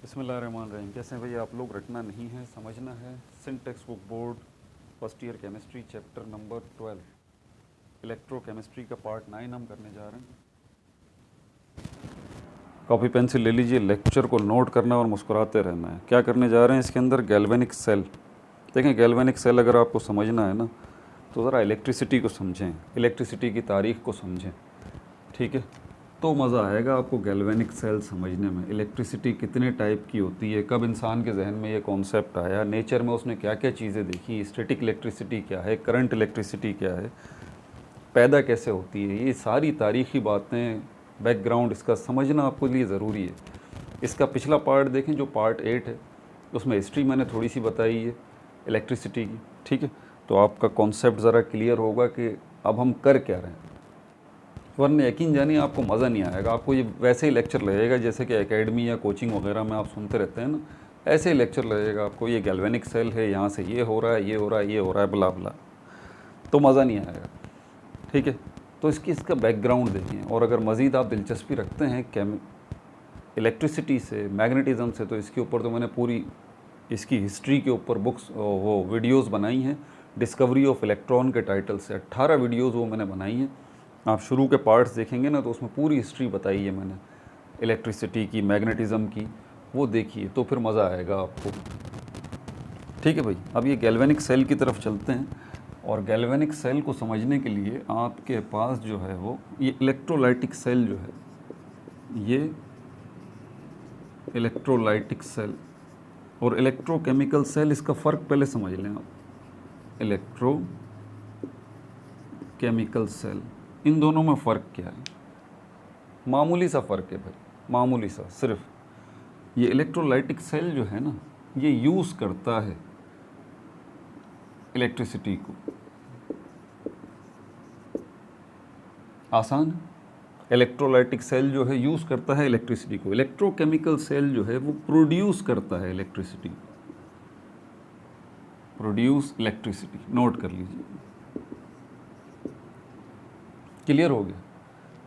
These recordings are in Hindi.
बिस्मिल्लाहिर्रहमानिर्रहीम। कैसे हैं भैया आप लोग? रटना नहीं है, समझना है। Syntax book board first year chemistry chapter number 12 electrochemistry का पार्ट 9 हम करने जा रहे हैं। कॉपी पेंसिल ले लीजिए, लेक्चर को नोट करना और मुस्कुराते रहना है। क्या करने जा रहे हैं इसके अंदर? Galvanic cell. देखें, गैल्वेनिक सेल अगर आपको समझना है ना तो ज़रा इलेक्ट्रिसिटी को समझें, इलेक्ट्रिसिटी की तारीख़ को समझें, ठीक है? तो मज़ा आएगा आपको गैल्वेनिक सेल समझने में। इलेक्ट्रिसिटी कितने टाइप की होती है, कब इंसान के जहन में ये कॉन्सेप्ट आया, नेचर में उसने क्या क्या चीज़ें देखी, स्टैटिक इलेक्ट्रिसिटी क्या है, करंट इलेक्ट्रिसिटी क्या है, पैदा कैसे होती है, ये सारी तारीख़ी बातें, बैकग्राउंड इसका समझना आपके लिए ज़रूरी है। इसका पिछला पार्ट देखें जो पार्ट 8 है, उसमें हिस्ट्री मैंने थोड़ी सी बताई है इलेक्ट्रिसिटी की, ठीक है? तो आपका कॉन्सेप्ट ज़रा क्लियर होगा कि अब हम कर क्या रहे हैं। वरना यकीन जानिए आपको मज़ा नहीं आएगा। आपको ये वैसे ही लेक्चर लगेगा जैसे कि एकेडमी या कोचिंग वगैरह में आप सुनते रहते हैं ना, ऐसे ही लेक्चर लगेगा आपको। ये गैल्वेनिक सेल है, यहाँ से ये हो रहा है, ये हो रहा है, ये हो रहा है, बला बला, तो मज़ा नहीं आएगा, ठीक है? तो इसका बैकग्राउंड देखें। और अगर मज़ीद आप दिलचस्पी रखते हैं इलेक्ट्रिसिटी से, मैग्नेटिज़म से, तो इसके ऊपर तो मैंने पूरी इसकी हिस्ट्री के ऊपर बुक्स वो वीडियोज़ बनाई हैं। डिस्कवरी ऑफ इलेक्ट्रॉन के टाइटल से 18 वीडियोज़ वो मैंने बनाई हैं। आप शुरू के पार्ट्स देखेंगे ना तो उसमें पूरी हिस्ट्री बताई है मैंने इलेक्ट्रिसिटी की, मैग्नेटिज़म की, वो देखिए तो फिर मज़ा आएगा आपको, ठीक है भाई? अब ये गैल्वेनिक सेल की तरफ चलते हैं। और गैल्वेनिक सेल को समझने के लिए आपके पास जो है वो ये इलेक्ट्रोलाइटिक सेल जो है, ये इलेक्ट्रोलाइटिक सेल और इलेक्ट्रोकेमिकल सेल, इसका फ़र्क पहले समझ लें आप। इलेक्ट्रोकेमिकल सेल, इन दोनों में फ़र्क क्या है? मामूली सा फ़र्क है भाई, मामूली सा। सिर्फ ये इलेक्ट्रोलाइटिक सेल जो है ना, ये यूज़ करता है इलेक्ट्रिसिटी को। आसान है। इलेक्ट्रोलाइटिक सेल जो है यूज़ करता है इलेक्ट्रिसिटी को। इलेक्ट्रोकेमिकल सेल जो है वो प्रोड्यूस करता है इलेक्ट्रिसिटी, प्रोड्यूस इलेक्ट्रिसिटी। नोट कर लीजिए, क्लियर हो गया?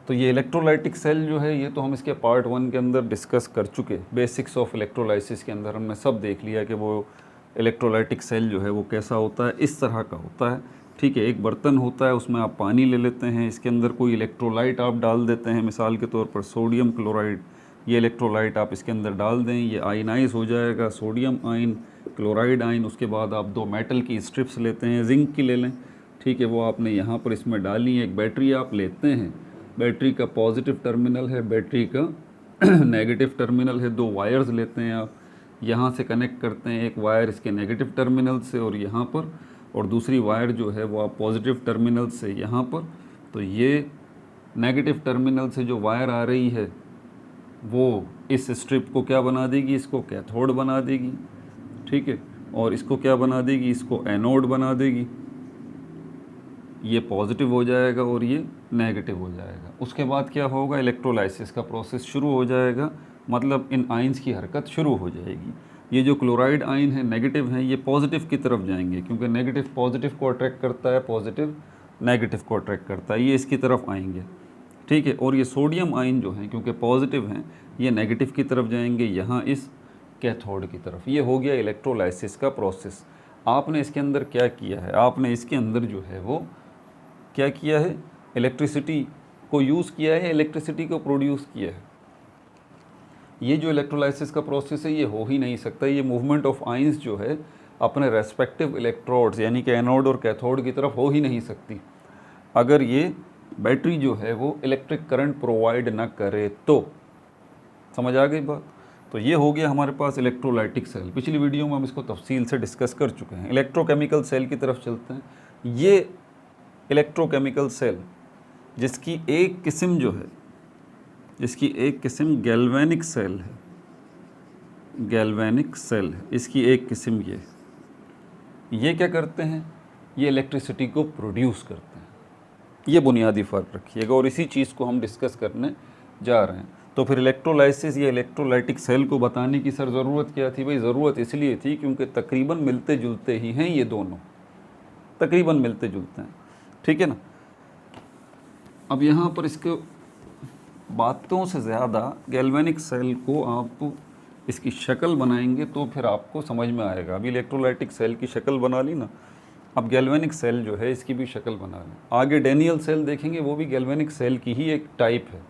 तो ये इलेक्ट्रोलाइटिक सेल जो है, ये तो हम इसके पार्ट 1 के अंदर डिस्कस कर चुके। बेसिक्स ऑफ इलेक्ट्रोलाइसिस के अंदर हमने सब देख लिया कि वो इलेक्ट्रोलाइटिक सेल जो है वो कैसा होता है। इस तरह का होता है, ठीक है? एक बर्तन होता है, उसमें आप पानी ले लेते हैं, इसके अंदर कोई इलेक्ट्रोलाइट आप डाल देते हैं, मिसाल के तौर पर सोडियम क्लोराइड। ये इलेक्ट्रोलाइट आप इसके अंदर डाल दें, ये आयनाइज हो जाएगा, सोडियम आयन, क्लोराइड आयन। उसके बाद आप 2 मेटल की स्ट्रिप्स लेते हैं, जिंक की ले लें, ठीक है? वो आपने यहाँ पर इसमें डाली। एक बैटरी आप लेते हैं, बैटरी का पॉजिटिव टर्मिनल है, बैटरी का नेगेटिव टर्मिनल है। 2 वायर्स लेते हैं आप, यहाँ से कनेक्ट करते हैं, एक वायर इसके नेगेटिव टर्मिनल से और यहाँ पर, और दूसरी वायर जो है वो आप पॉजिटिव टर्मिनल से यहाँ पर। तो ये नेगेटिव टर्मिनल से जो वायर आ रही है वो इस स्ट्रिप को क्या बना देगी? इसको कैथोड बना देगी, ठीक है? और इसको क्या बना देगी? इसको एनोड बना देगी। ये पॉजिटिव हो जाएगा और ये नेगेटिव हो जाएगा। उसके बाद क्या होगा? इलेक्ट्रोलाइसिस का प्रोसेस शुरू हो जाएगा, मतलब इन आयंस की हरकत शुरू हो जाएगी। ये जो क्लोराइड आयन है, नेगेटिव हैं, ये पॉजिटिव की तरफ जाएंगे, क्योंकि नेगेटिव पॉजिटिव को अट्रैक्ट करता है, पॉजिटिव नेगेटिव को अट्रैक्ट करता है, ये इसकी तरफ आएंगे, ठीक है? और ये सोडियम आयन जो हैं, क्योंकि पॉजिटिव हैं, ये नेगेटिव की तरफ जाएंगे, यहाँ इस कैथोड की तरफ। ये हो गया इलेक्ट्रोलाइसिस का प्रोसेस। आपने इसके अंदर क्या किया है? आपने इसके अंदर जो है वो क्या किया है? इलेक्ट्रिसिटी को यूज़ किया है, इलेक्ट्रिसिटी को प्रोड्यूस किया है। ये जो इलेक्ट्रोलाइसिस का प्रोसेस है ये हो ही नहीं सकता। ये मूवमेंट ऑफ आयंस जो है अपने रेस्पेक्टिव इलेक्ट्रोड्स यानी कि एनोड और कैथोड की तरफ हो ही नहीं सकती अगर ये बैटरी जो है वो इलेक्ट्रिक करंट प्रोवाइड ना करे तो। समझ आ गई बात? तो ये हो गया हमारे पास इलेक्ट्रोलाइटिक सेल। पिछली वीडियो में हम इसको तफसील से डिस्कस कर चुके हैं। इलेक्ट्रोकेमिकल सेल की तरफ चलते हैं। ये इलेक्ट्रोकेमिकल सेल जिसकी एक किस्म जो है, जिसकी एक किस्म गैल्वेनिक सेल है, गैल्वेनिक सेल है, इसकी एक किस्म ये क्या करते हैं? ये इलेक्ट्रिसिटी को प्रोड्यूस करते हैं। ये बुनियादी फ़र्क रखिएगा और इसी चीज़ को हम डिस्कस करने जा रहे हैं। तो फिर इलेक्ट्रोलाइसिस या इलेक्ट्रोलाइटिक सेल को बताने की सर ज़रूरत क्या थी? भाई ज़रूरत इसलिए थी क्योंकि तकरीबन मिलते जुलते ही हैं ये दोनों, तकरीबन मिलते जुलते हैं, ठीक है ना? अब यहाँ पर इसके बातों से ज़्यादा गैल्वेनिक सेल को आप इसकी शक्ल बनाएंगे तो फिर आपको समझ में आएगा। अभी इलेक्ट्रोलाइटिक सेल की शक्ल बना ली ना, अब गैल्वेनिक सेल जो है इसकी भी शक्ल बना लें। आगे डैनियल सेल देखेंगे, वो भी गैल्वेनिक सेल की ही एक टाइप है,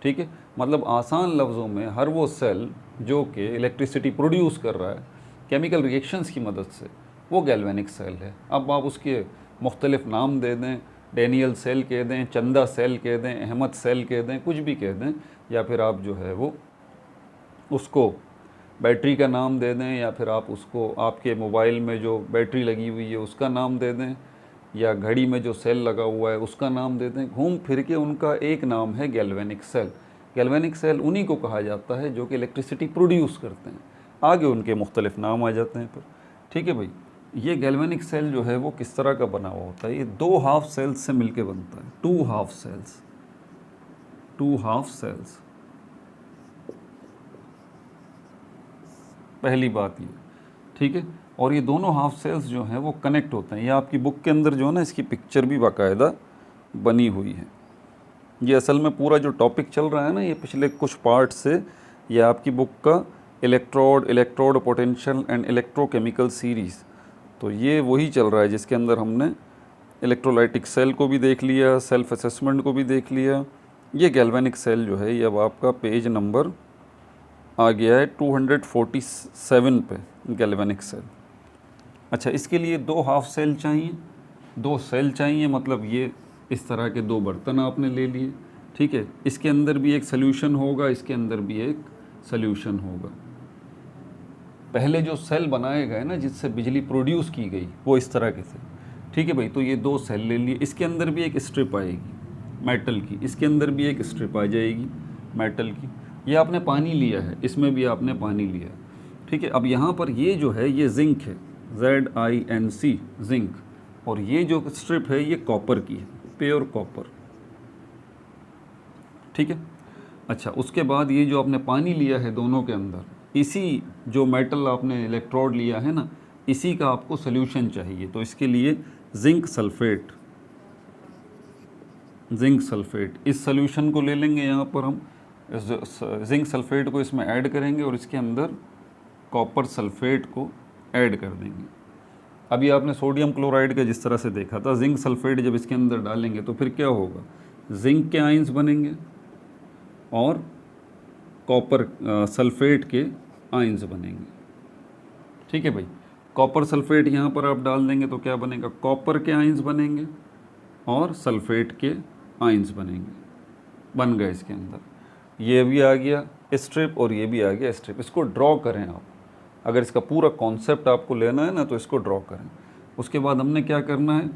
ठीक है। मतलब आसान लफ्ज़ों में हर वो सेल जो कि इलेक्ट्रिसिटी प्रोड्यूस कर रहा है केमिकल रिएक्शंस की मदद से, वो गैल्वेनिक सेल है। अब आप उसके मुख्तलिफ़ नाम दे दें, डैनियल सेल कह दें, चंदा सेल कह दें, अहमद सेल कह दें, कुछ भी कह दें, या फिर आप जो है वो उसको बैटरी का नाम दे दें, या फिर आप उसको आपके मोबाइल में जो बैटरी लगी हुई है उसका नाम दे दें, या घड़ी में जो सेल लगा हुआ है उसका नाम दे दें, घूम फिर के उनका एक नाम है गैल्वेनिक सेल। गैल्वेनिक सेल उन्हीं को कहा जाता है जो कि इलेक्ट्रिसिटी प्रोड्यूस करते हैं। आगे उनके मुख्तलिफ़ नाम आ जाते हैं फिर, ठीक है भाई। ये गैल्वेनिक सेल जो है वो किस तरह का बना हुआ होता है? ये 2 हाफ सेल्स से मिलके बनता है, 2 हाफ सेल्स, 2 हाफ सेल्स। पहली बात ये, ठीक है। और ये दोनों हाफ सेल्स जो हैं वो कनेक्ट होते हैं। ये आपकी बुक के अंदर जो है ना, इसकी पिक्चर भी बाकायदा बनी हुई है। ये असल में पूरा जो टॉपिक चल रहा है ना, ये पिछले कुछ पार्ट से, ये आपकी बुक का electrode potential and electrochemical series, तो ये वही चल रहा है जिसके अंदर हमने इलेक्ट्रोलाइटिक सेल को भी देख लिया, सेल्फ असेसमेंट को भी देख लिया। ये गैल्वेनिक सेल जो है ये अब आपका पेज नंबर आ गया है 247 पे, गैल्वेनिक सेल। अच्छा, इसके लिए 2 हाफ सेल चाहिए, 2 सेल चाहिए, मतलब ये इस तरह के 2 बर्तन आपने ले लिए, ठीक है। इसके अंदर भी एक सल्यूशन होगा, इसके अंदर भी एक सल्यूशन होगा। पहले जो सेल बनाए गए ना जिससे बिजली प्रोड्यूस की गई वो इस तरह के थे, ठीक है भाई। तो ये 2 सेल ले लिए, इसके अंदर भी एक स्ट्रिप आएगी मेटल की, इसके अंदर भी एक स्ट्रिप आ जाएगी मेटल की। ये आपने पानी लिया है, इसमें भी आपने पानी लिया है, ठीक है। अब यहाँ पर ये जो है ये जिंक है, ZINC, जिंक, और ये जो स्ट्रिप है ये कॉपर की है, प्योर कॉपर, ठीक है। अच्छा, उसके बाद ये जो आपने पानी लिया है दोनों के अंदर, इसी जो मेटल आपने इलेक्ट्रोड लिया है ना, इसी का आपको सल्यूशन चाहिए। तो इसके लिए जिंक सल्फेट, जिंक सल्फेट, इस सल्यूशन को ले लेंगे। यहाँ पर हम जिंक सल्फेट को इसमें ऐड करेंगे और इसके अंदर कॉपर सल्फेट को ऐड कर देंगे। अभी आपने सोडियम क्लोराइड का जिस तरह से देखा था, जिंक सल्फेट जब इसके अंदर डालेंगे तो फिर क्या होगा, जिंक के आयंस बनेंगे और कॉपर सल्फेट के आयंस बनेंगे, ठीक है भाई। कॉपर सल्फेट यहाँ पर आप डाल देंगे तो क्या बनेगा, कॉपर के आयंस बनेंगे और सल्फेट के आयंस बनेंगे, बन गए इसके अंदर। ये भी आ गया स्ट्रिप और ये भी आ गया स्ट्रिप। इसको ड्रॉ करें आप, अगर इसका पूरा कॉन्सेप्ट आपको लेना है ना तो इसको ड्रॉ करें। उसके बाद हमने क्या करना है,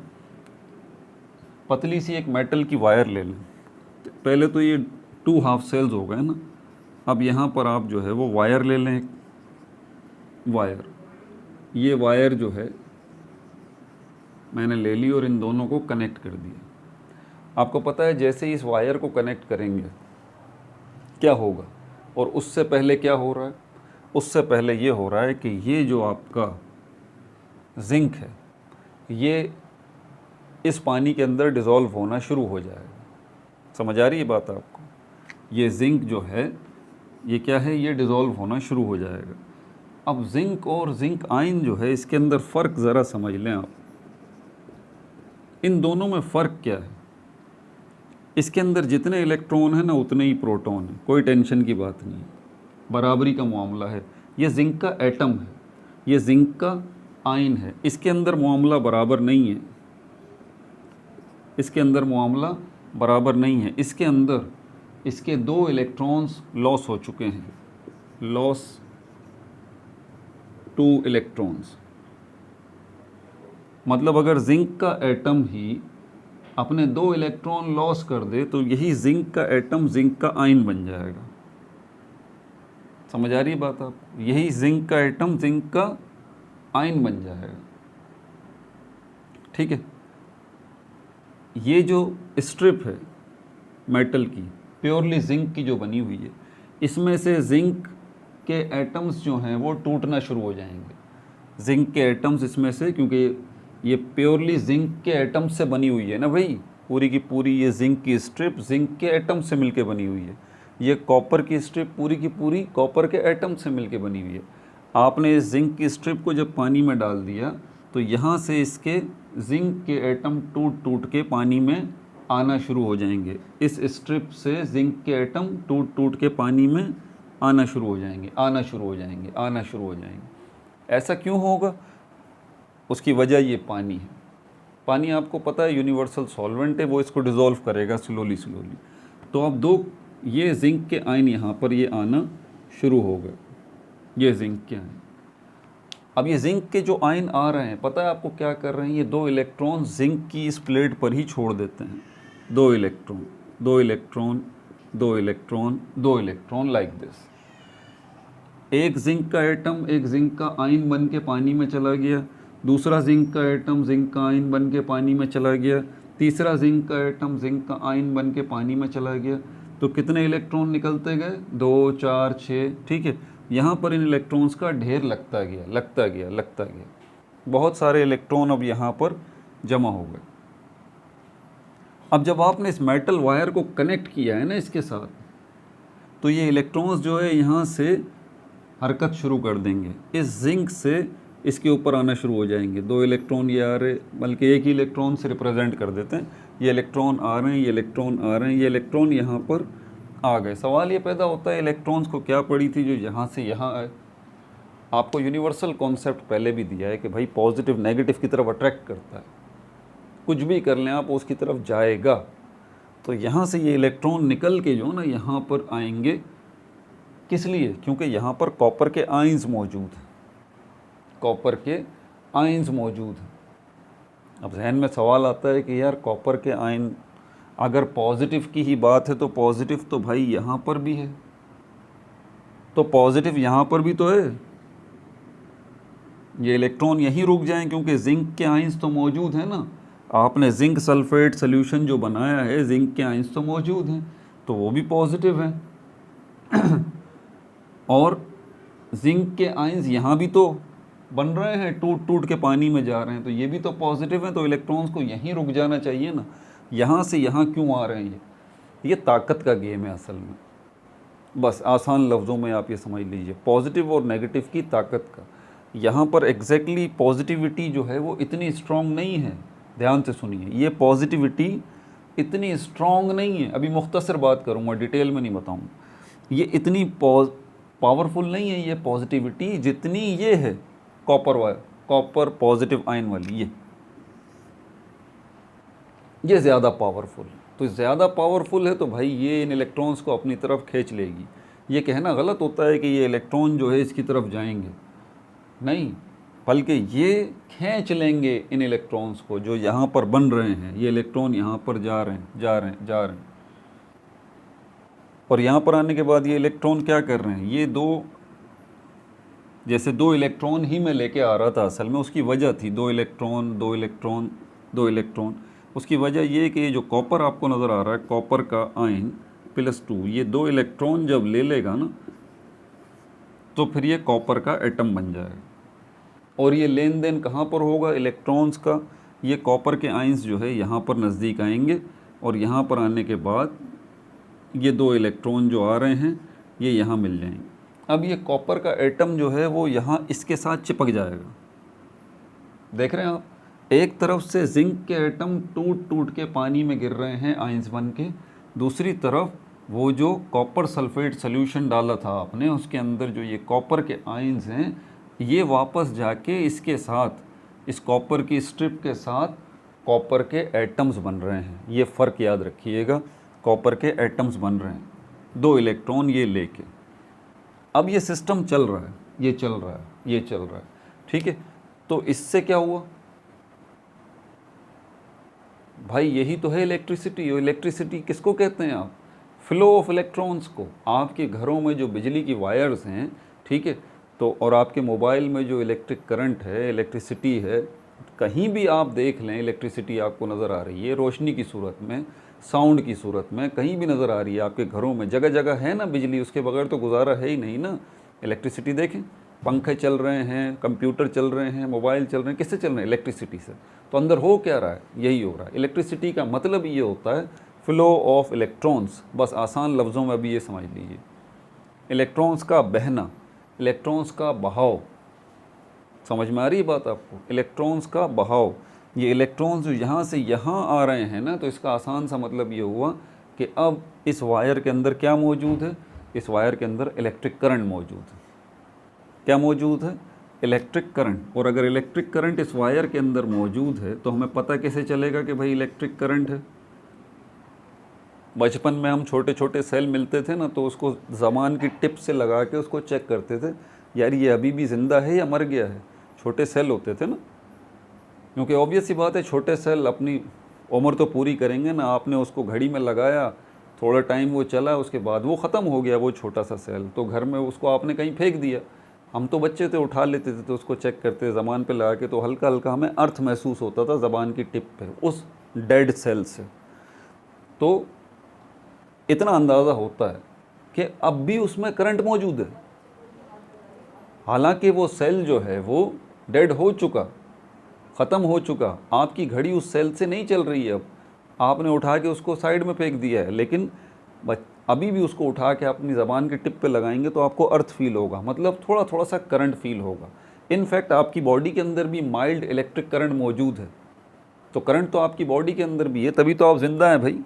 पतली सी एक मेटल की वायर ले लें। पहले तो ये 2 हाफ सेल्स हो गए ना, अब यहाँ पर आप जो है वो वायर ले लें, एक वायर, ये वायर जो है मैंने ले ली और इन दोनों को कनेक्ट कर दिया। आपको पता है जैसे ही इस वायर को कनेक्ट करेंगे क्या होगा, और उससे पहले क्या हो रहा है, उससे पहले ये हो रहा है कि ये जो आपका जिंक है ये इस पानी के अंदर डिज़ोल्व होना शुरू हो जाएगा। समझ आ रही है बात आपको? ये जिंक जो है ये क्या है, ये डिज़ोल्व होना शुरू हो जाएगा। अब जिंक और जिंक आयन जो है इसके अंदर फ़र्क ज़रा समझ लें आप। इन दोनों में फ़र्क क्या है, इसके अंदर जितने इलेक्ट्रॉन हैं ना उतने ही प्रोटॉन हैं, कोई टेंशन की बात नहीं है, बराबरी का मामला है। ये जिंक का एटम है, ये जिंक का आयन है, इसके अंदर मामला बराबर नहीं है, इसके अंदर मामला बराबर नहीं है। इसके अंदर इसके 2 इलेक्ट्रॉन्स लॉस हो चुके हैं, लॉस 2 इलेक्ट्रॉन्स। मतलब अगर जिंक का एटम ही अपने 2 इलेक्ट्रॉन लॉस कर दे तो यही जिंक का एटम जिंक का आयन बन जाएगा। समझ आ रही है बात आपको? यही जिंक का एटम जिंक का आयन बन जाएगा, ठीक है। ये जो स्ट्रिप है मेटल की, प्योरली जिंक की जो बनी हुई है, इसमें से जिंक के एटम्स जो हैं वो टूटना शुरू हो जाएंगे। जिंक के एटम्स इसमें से, क्योंकि ये प्योरली जिंक के एटम से बनी हुई है ना भाई, पूरी की पूरी ये जिंक की स्ट्रिप जिंक के एटम से मिलके बनी हुई है, ये कॉपर की स्ट्रिप पूरी की पूरी कॉपर के एटम से मिलके बनी हुई है। आपने इस जिंक की स्ट्रिप को जब पानी में डाल दिया तो यहाँ से इसके जिंक के एटम टूट टूट के पानी में आना शुरू हो जाएंगे। इस स्ट्रिप से जिंक के एटम टूट टूट के पानी में आना शुरू हो जाएंगे, आना शुरू हो जाएंगे, आना शुरू हो जाएंगे। ऐसा क्यों होगा? उसकी वजह ये पानी है। पानी आपको पता है यूनिवर्सल सॉल्वेंट है, वो इसको डिज़ोल्व करेगा स्लोली स्लोली। तो अब दो ये जिंक के आयन यहाँ पर ये आना शुरू हो गए, ये जिंक के आयन। अब ये जिंक के जो आयन आ रहे हैं, पता है आपको क्या कर रहे हैं? ये 2 इलेक्ट्रॉन जिंक की इस प्लेट पर ही छोड़ देते हैं। 2 electron, 2 electron, 2 electron, 2 electron, like this. एक जिंक का एटम एक जिंक का आयन बन के पानी में चला गया, दूसरा जिंक का एटम जिंक का आयन बन के पानी में चला गया, तीसरा जिंक का एटम जिंक का आयन बन के पानी में चला गया। तो कितने इलेक्ट्रॉन निकलते गए? 2, 4, 6। ठीक है, यहाँ पर इन इलेक्ट्रॉन्स का ढेर लगता गया, लगता गया, लगता गया। बहुत सारे इलेक्ट्रॉन अब यहाँ पर जमा हो गए। अब जब आपने इस मेटल वायर को कनेक्ट किया है ना इसके साथ, तो ये इलेक्ट्रॉन्स जो है यहाँ से हरकत शुरू कर देंगे। इस जिंक से इसके ऊपर आना शुरू हो जाएंगे। 2 इलेक्ट्रॉन ये आ रहे, बल्कि एक ही इलेक्ट्रॉन से रिप्रेजेंट कर देते हैं। ये इलेक्ट्रॉन आ रहे हैं, ये इलेक्ट्रॉन आ रहे हैं, ये इलेक्ट्रॉन यहाँ पर आ गए। सवाल ये पैदा होता है इलेक्ट्रॉन्स को क्या पड़ी थी जो यहाँ से यहाँ आए? आपको यूनिवर्सल कॉन्सेप्ट पहले भी दिया है कि भाई पॉजिटिव नेगेटिव की तरफ अट्रैक्ट करता है। कुछ भी कर लें आप, उसकी तरफ जाएगा। तो यहाँ से ये इलेक्ट्रॉन निकल के जो ना यहाँ पर आएंगे। किस लिए? क्योंकि यहाँ पर कॉपर के आयंस मौजूद हैं, कॉपर के आयंस मौजूद हैं। अब जहन में सवाल आता है कि यार कॉपर के आयन, अगर पॉजिटिव की ही बात है तो पॉजिटिव तो भाई यहाँ पर भी है, तो पॉजिटिव यहाँ पर भी तो है। ये इलेक्ट्रॉन यहीं रुक जाएं क्योंकि जिंक के आयंस तो मौजूद हैं ना। आपने जिंक सल्फेट सोल्यूशन जो बनाया है, जिंक के आयंस तो मौजूद हैं, तो वो भी पॉजिटिव हैं। और जिंक के आयंस यहाँ भी तो बन रहे हैं, टूट टूट के पानी में जा रहे हैं, तो ये भी तो पॉजिटिव हैं। तो इलेक्ट्रॉन्स को यहीं रुक जाना चाहिए ना। यहाँ से यहाँ क्यों आ रहे हैं? ये ताकत का गेम है असल में। बस आसान लफ्ज़ों में आप ये समझ लीजिए, पॉजिटिव और नेगेटिव की ताकत का। यहाँ पर एग्जैक्टली पॉजिटिविटी जो है वो इतनी स्ट्रॉन्ग नहीं है। ध्यान से सुनिए, ये पॉजिटिविटी इतनी स्ट्रॉन्ग नहीं है। अभी मुख्तसर बात करूँगा, डिटेल में नहीं बताऊँगा। ये इतनी पावरफुल नहीं है ये पॉजिटिविटी जितनी ये है copper wire, copper positive ion वाली, ये ज़्यादा पावरफुल। तो ज़्यादा पावरफुल है तो भाई ये इन इलेक्ट्रॉन्स को अपनी तरफ खींच लेगी। ये कहना गलत होता है कि ये इलेक्ट्रॉन जो है इसकी तरफ जाएंगे, नहीं, बल्कि ये खींच लेंगे इन इलेक्ट्रॉन्स को जो यहाँ पर बन रहे हैं। ये इलेक्ट्रॉन यहाँ पर जा रहे हैं, जा रहे हैं, जा रहे हैं। और यहाँ पर आने के बाद ये इलेक्ट्रॉन क्या कर रहे हैं? ये जैसे 2 इलेक्ट्रॉन ही मैं लेके आ रहा था, असल में उसकी वजह थी 2 इलेक्ट्रॉन, 2 इलेक्ट्रॉन, 2 इलेक्ट्रॉन। उसकी वजह ये कि ये जो कॉपर आपको नज़र आ रहा है, कॉपर का आयन +2, ये 2 इलेक्ट्रॉन जब ले लेगा ना तो फिर ये कॉपर का एटम बन जाएगा। और ये लेन देन कहाँ पर होगा इलेक्ट्रॉन्स का? ये कॉपर के आयंस जो है यहाँ पर नज़दीक आएंगे और यहाँ पर आने के बाद ये 2 इलेक्ट्रॉन जो आ रहे हैं ये यहाँ मिल जाएंगे। अब ये कॉपर का एटम जो है वो यहाँ इसके साथ चिपक जाएगा। देख रहे हैं आप, एक तरफ से जिंक के एटम टूट टूट के पानी में गिर रहे हैं आयंस बन के, दूसरी तरफ वो जो कॉपर सल्फेट सोल्यूशन डाला था आपने उसके अंदर जो ये कॉपर के आयंस हैं ये वापस जाके इसके साथ, इस कॉपर की स्ट्रिप के साथ कॉपर के एटम्स बन रहे हैं। ये फ़र्क याद रखिएगा, कॉपर के एटम्स बन रहे हैं 2 इलेक्ट्रॉन ये लेके। अब ये सिस्टम चल रहा है, ये चल रहा है, ये चल रहा है, ठीक है। तो इससे क्या हुआ भाई? यही तो है इलेक्ट्रिसिटी। और इलेक्ट्रिसिटी किसको कहते हैं आप? फ्लो ऑफ इलेक्ट्रॉन्स को। आपके घरों में जो बिजली की वायर्स हैं, ठीक है, तो और आपके मोबाइल में जो इलेक्ट्रिक करंट है, इलेक्ट्रिसिटी है, कहीं भी आप देख लें इलेक्ट्रिसिटी आपको नज़र आ रही है, रोशनी की सूरत में, साउंड की सूरत में, कहीं भी नज़र आ रही है आपके घरों में। जगह जगह है ना बिजली, उसके बगैर तो गुजारा है ही नहीं ना। इलेक्ट्रिसिटी देखें, पंखे चल रहे हैं, कंप्यूटर चल रहे हैं, मोबाइल चल रहे हैं, किससे चल रहे हैं? इलेक्ट्रिसिटी से। तो अंदर हो क्या रहा है? यही हो रहा है। इलेक्ट्रिसिटी का मतलब ये होता है फ्लो ऑफ इलेक्ट्रॉन्स, बस आसान लफ्ज़ों में अभी ये समझ लीजिए, इलेक्ट्रॉन्स का बहना, इलेक्ट्रॉन्स का बहाव। समझ में आ रही है बात आपको? इलेक्ट्रॉन्स का बहाव, ये इलेक्ट्रॉन्स जो यहाँ से यहाँ आ रहे हैं ना, तो इसका आसान सा मतलब ये हुआ कि अब इस वायर के अंदर क्या मौजूद है, इस वायर के अंदर इलेक्ट्रिक करंट मौजूद है। क्या मौजूद है? Electric current. और अगर इलेक्ट्रिक करंट इस वायर के अंदर मौजूद है तो हमें पता कैसे चलेगा कि भाई इलेक्ट्रिक करंट है? बचपन में हम छोटे छोटे सेल मिलते थे ना, तो उसको ज़बान की टिप से लगा के उसको चेक करते थे, यार ये अभी भी ज़िंदा है या मर गया है। छोटे सेल होते थे ना, क्योंकि ऑब्वियस सी बात है छोटे सेल अपनी उम्र तो पूरी करेंगे ना। आपने उसको घड़ी में लगाया, थोड़ा टाइम वो चला, उसके बाद वो ख़त्म हो गया वो छोटा सा सेल, तो घर में उसको आपने कहीं फेंक दिया। हम तो बच्चे थे, उठा लेते थे तो उसको चेक करते ज़बान पे लगा के, तो हल्का हल्का हमें अर्थ महसूस होता था ज़बान की टिप पे उस डेड सेल से। तो इतना अंदाज़ा होता है कि अब भी उसमें करंट मौजूद है, हालांकि वो सेल जो है वो डेड हो चुका, ख़त्म हो चुका। आपकी घड़ी उस सेल से नहीं चल रही है, अब आपने उठा के उसको साइड में फेंक दिया है, लेकिन अभी भी उसको उठा के अपनी ज़बान के टिप पे लगाएंगे तो आपको अर्थ फील होगा, मतलब थोड़ा थोड़ा सा करंट फील होगा। इनफैक्ट आपकी बॉडी के अंदर भी माइल्ड इलेक्ट्रिक करंट मौजूद है। तो करंट तो आपकी बॉडी के अंदर भी है, तभी तो आप ज़िंदा हैं भाई।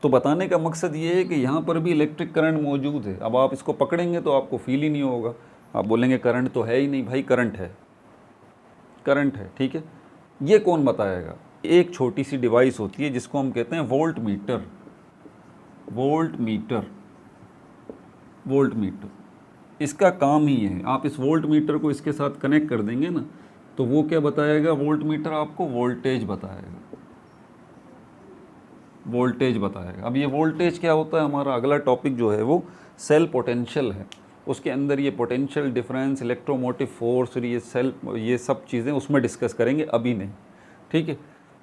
तो बताने का मकसद ये है कि यहाँ पर भी इलेक्ट्रिक करंट मौजूद है। अब आप इसको पकड़ेंगे तो आपको फील ही नहीं होगा, आप बोलेंगे करंट तो है ही नहीं। भाई करंट है, करंट है, ठीक है। ये कौन बताएगा? एक छोटी सी डिवाइस होती है जिसको हम कहते हैं volt meter. Volt meter, volt meter, इसका काम ही है। आप इस वोल्ट मीटर को इसके साथ कनेक्ट कर देंगे ना, तो वो क्या बताएगा? वोल्ट मीटर आपको वोल्टेज बताएगा, वोल्टेज बताएगा। अब ये वोल्टेज क्या होता है? हमारा अगला टॉपिक जो है वो सेल पोटेंशियल है। उसके अंदर ये पोटेंशियल डिफरेंस, इलेक्ट्रोमोटिव फोर्स और ये सब चीज़ें उसमें डिस्कस करेंगे, अभी नहीं, ठीक है।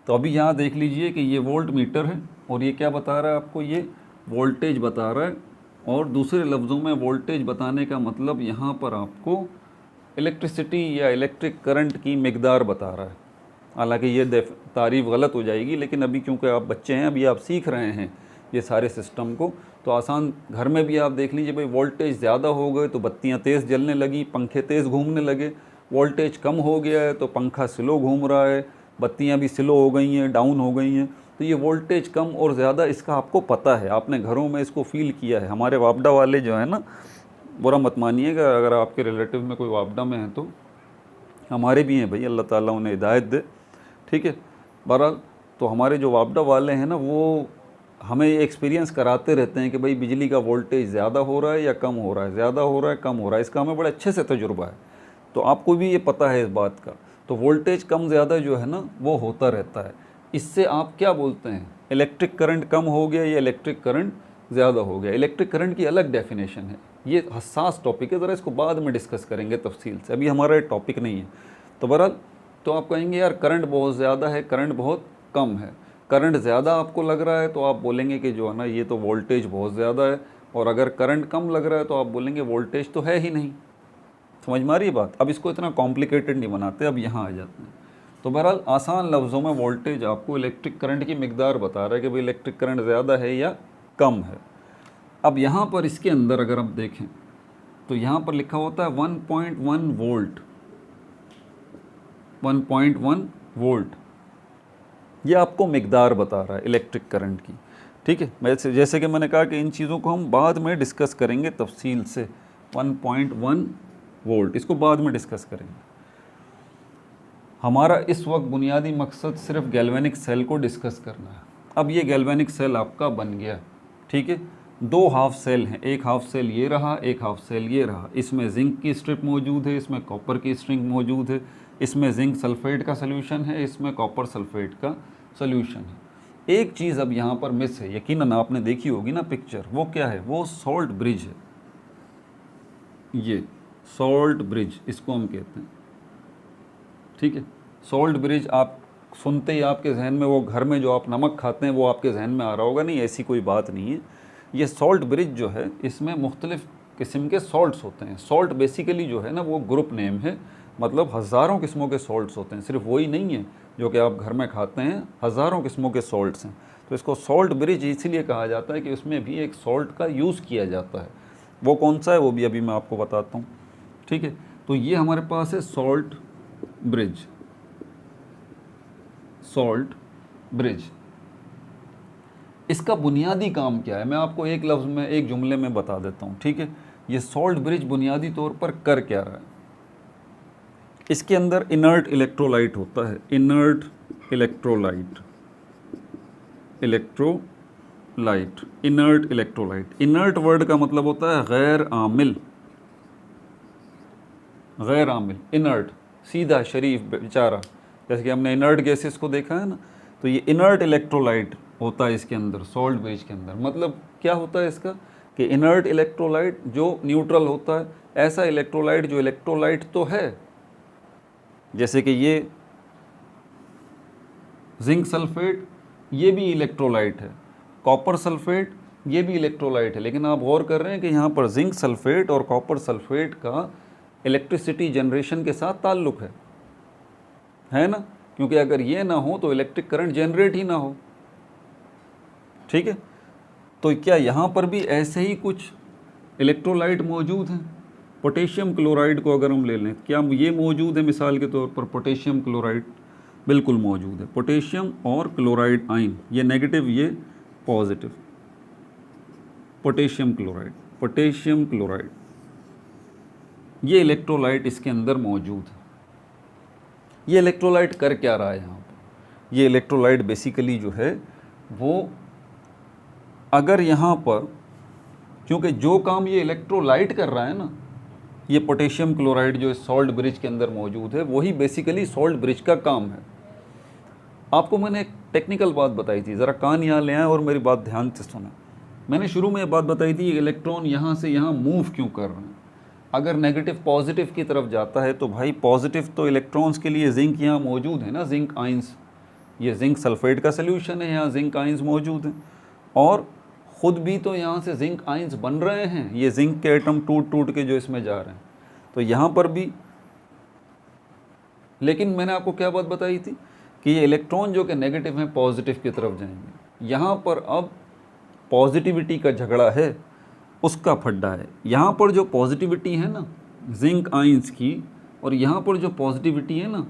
तो अभी यहाँ देख लीजिए कि ये वोल्ट मीटर है और ये क्या बता रहा है आपको? ये वोल्टेज बता रहा है। और दूसरे लफ्ज़ों में वोल्टेज बताने का मतलब यहाँ पर आपको इलेक्ट्रिसिटी या इलेक्ट्रिक करंट की मिकदार बता रहा है। हालांकि ये तारीफ़ गलत हो जाएगी, लेकिन अभी क्योंकि आप बच्चे हैं, अभी आप सीख रहे हैं ये सारे सिस्टम को, तो आसान घर में भी आप देख लीजिए भाई, वोल्टेज ज़्यादा हो गए तो बत्तियां तेज़ जलने लगी, पंखे तेज़ घूमने लगे। वोल्टेज कम हो गया है तो पंखा स्लो घूम रहा है, बत्तियां भी स्लो हो गई हैं, डाउन हो गई हैं। तो ये वोल्टेज कम और ज़्यादा इसका आपको पता है, आपने घरों में इसको फील किया है। हमारे वापडा वाले जो है ना, बुरा मत मानिएगा अगर आपके रिलेटिव में कोई वापडा में है, तो हमारे भी हैं भाई, अल्लाह ताला उन्हें हिदायत दे, ठीक है। बहरहाल तो हमारे जो वापडा वाले हैं ना, वो हमें ये एक्सपीरियंस कराते रहते हैं कि भाई बिजली का वोल्टेज ज़्यादा हो रहा है या कम हो रहा है, ज़्यादा हो रहा है कम हो रहा है, इसका हमें बड़े अच्छे से तजुर्बा है। तो आपको भी ये पता है इस बात का। तो वोल्टेज कम ज़्यादा जो है ना वो होता रहता है। इससे आप क्या बोलते हैं? इलेक्ट्रिक करंट कम हो गया या इलेक्ट्रिक करंट ज़्यादा हो गया। इलेक्ट्रिक करंट की अलग डेफिनेशन है, ये हसास टॉपिक है, ज़रा इसको बाद में डिस्कस करेंगे तफसील से, अभी हमारा टॉपिक नहीं है। तो बहरहाल तो आप कहेंगे यार करंट बहुत ज़्यादा है, करंट बहुत कम है। करंट ज़्यादा आपको लग रहा है तो आप बोलेंगे कि जो है ना ये तो वोल्टेज बहुत ज़्यादा है, और अगर करंट कम लग रहा है तो आप बोलेंगे वोल्टेज तो है ही नहीं। समझ में आ रही है बात? अब इसको इतना कॉम्प्लिकेटेड नहीं बनाते, अब यहाँ आ जाते हैं। तो बहरहाल आसान लफ्ज़ों में वोल्टेज आपको इलेक्ट्रिक करंट की मिकदार बता रहा है कि भाई इलेक्ट्रिक करंट ज़्यादा है या कम है। अब यहाँ पर इसके अंदर अगर आप देखें तो यहाँ पर लिखा होता है 1.1 वोल्ट, 1.1 वोल्ट, ये आपको मिकदार बता रहा है इलेक्ट्रिक करंट की, ठीक है। जैसे कि मैंने कहा कि इन चीज़ों को हम बाद में डिस्कस करेंगे तफसील से। 1.1 वोल्ट इसको बाद में डिस्कस करेंगे। हमारा इस वक्त बुनियादी मकसद सिर्फ गैल्वेनिक सेल को डिस्कस करना है। अब ये गैल्वेनिक सेल आपका बन गया, ठीक है। दो हाफ सेल हैं, एक हाफ सेल ये रहा, एक हाफ सेल ये रहा। इसमें जिंक की स्ट्रिप मौजूद है, इसमें कॉपर की स्ट्रिंग मौजूद है, इसमें जिंक सल्फेट का सल्यूशन है, इसमें कॉपर सल्फेट का सल्यूशन है। एक चीज़ अब यहाँ पर मिस है, यकीनन आपने देखी होगी ना पिक्चर, वो क्या है? वो सॉल्ट ब्रिज है। ये सॉल्ट ब्रिज इसको हम कहते हैं, ठीक है। सॉल्ट ब्रिज आप सुनते ही आपके जहन में वो घर में जो आप नमक खाते हैं वो आपके जहन में आ रहा होगा। नहीं, ऐसी कोई बात नहीं है। ये सॉल्ट ब्रिज जो है इसमें मुख्तलिफ़ किस्म के सॉल्ट्स होते हैं। सॉल्ट बेसिकली जो है ना वो ग्रुप नेम है, मतलब हज़ारों किस्मों के सॉल्ट्स होते हैं, सिर्फ वही नहीं है जो कि आप घर में खाते हैं, हज़ारों किस्मों के सॉल्ट्स हैं। तो इसको सॉल्ट ब्रिज इसीलिए कहा जाता है कि उसमें भी एक सॉल्ट का यूज़ किया जाता है। वो कौन सा है वो भी अभी मैं आपको बताता हूँ, ठीक है। तो ये हमारे पास है सॉल्ट ब्रिज, सॉल्ट ब्रिज। इसका बुनियादी काम क्या है मैं आपको एक लफ्ज़ में, एक जुमले में बता देता हूँ, ठीक है। ये सॉल्ट ब्रिज बुनियादी तौर पर कर क्या रहा है। इसके अंदर इनर्ट इलेक्ट्रोलाइट होता है, inert electrolyte, electrolyte, inert electrolyte. Inert word का मतलब होता है गैर आमिल, गैर आमिल, इनर्ट, सीधा शरीफ बेचारा। जैसे कि हमने इनर्ट गैसेस को देखा है ना, तो ये इनर्ट इलेक्ट्रोलाइट होता है इसके अंदर, सॉल्ट ब्रिज के अंदर। मतलब क्या होता है इसका कि इनर्ट इलेक्ट्रोलाइट जो न्यूट्रल होता है, ऐसा इलेक्ट्रोलाइट जो इलेक्ट्रोलाइट तो है, जैसे कि ये जिंक सल्फेट, ये भी इलेक्ट्रोलाइट है, कॉपर सल्फेट ये भी इलेक्ट्रोलाइट है। लेकिन आप गौर कर रहे हैं कि यहाँ पर जिंक सल्फेट और कॉपर सल्फेट का इलेक्ट्रिसिटी जनरेशन के साथ ताल्लुक़ है ना, क्योंकि अगर ये ना हो तो इलेक्ट्रिक करंट जनरेट ही ना हो, ठीक है। तो क्या यहाँ पर भी ऐसे ही कुछ इलेक्ट्रोलाइट मौजूद हैं। पोटेशियम क्लोराइड को अगर हम ले लें, क्या ये मौजूद है मिसाल के तौर पर, पोटेशियम क्लोराइड बिल्कुल मौजूद है। पोटेशियम और क्लोराइड आयन, ये नेगेटिव ये positive, potassium chloride, potassium chloride, ये इलेक्ट्रोलाइट इसके अंदर मौजूद है। ये इलेक्ट्रोलाइट कर क्या रहा है यहाँ पर, ये इलेक्ट्रोलाइट बेसिकली जो है वो, अगर यहाँ पर, क्योंकि जो काम ये इलेक्ट्रोलाइट कर रहा है ना, ये पोटेशियम क्लोराइड जो सॉल्ट ब्रिज के अंदर मौजूद है, वही बेसिकली सॉल्ट ब्रिज का काम है। आपको मैंने एक टेक्निकल बात बताई थी, ज़रा कान यहाँ ले आए और मेरी बात ध्यान से सुना। मैंने शुरू में ये बात बताई थी, इलेक्ट्रॉन यहाँ से यहाँ मूव क्यों कर रहे हैं। अगर नेगेटिव पॉजिटिव की तरफ जाता है तो भाई पॉजिटिव तो इलेक्ट्रॉन्स के लिए जिंक यहाँ मौजूद है ना, जिंक आइंस, ये जिंक सल्फेट का सल्यूशन है, यहाँ जिंक आइंस मौजूद हैं, और ख़ुद भी तो यहाँ से जिंक आइंस बन रहे हैं, ये जिंक के एटम टूट टूट के जो इसमें जा रहे हैं। तो यहाँ पर भी, लेकिन मैंने आपको क्या बात बताई थी कि ये इलेक्ट्रॉन जो कि नेगेटिव हैं पॉजिटिव की तरफ जाएंगे। यहाँ पर अब पॉजिटिविटी का झगड़ा है, उसका फड्डा है। यहाँ पर जो पॉजिटिविटी है ना जिंक आइंस की, और यहाँ पर जो पॉजिटिविटी है ना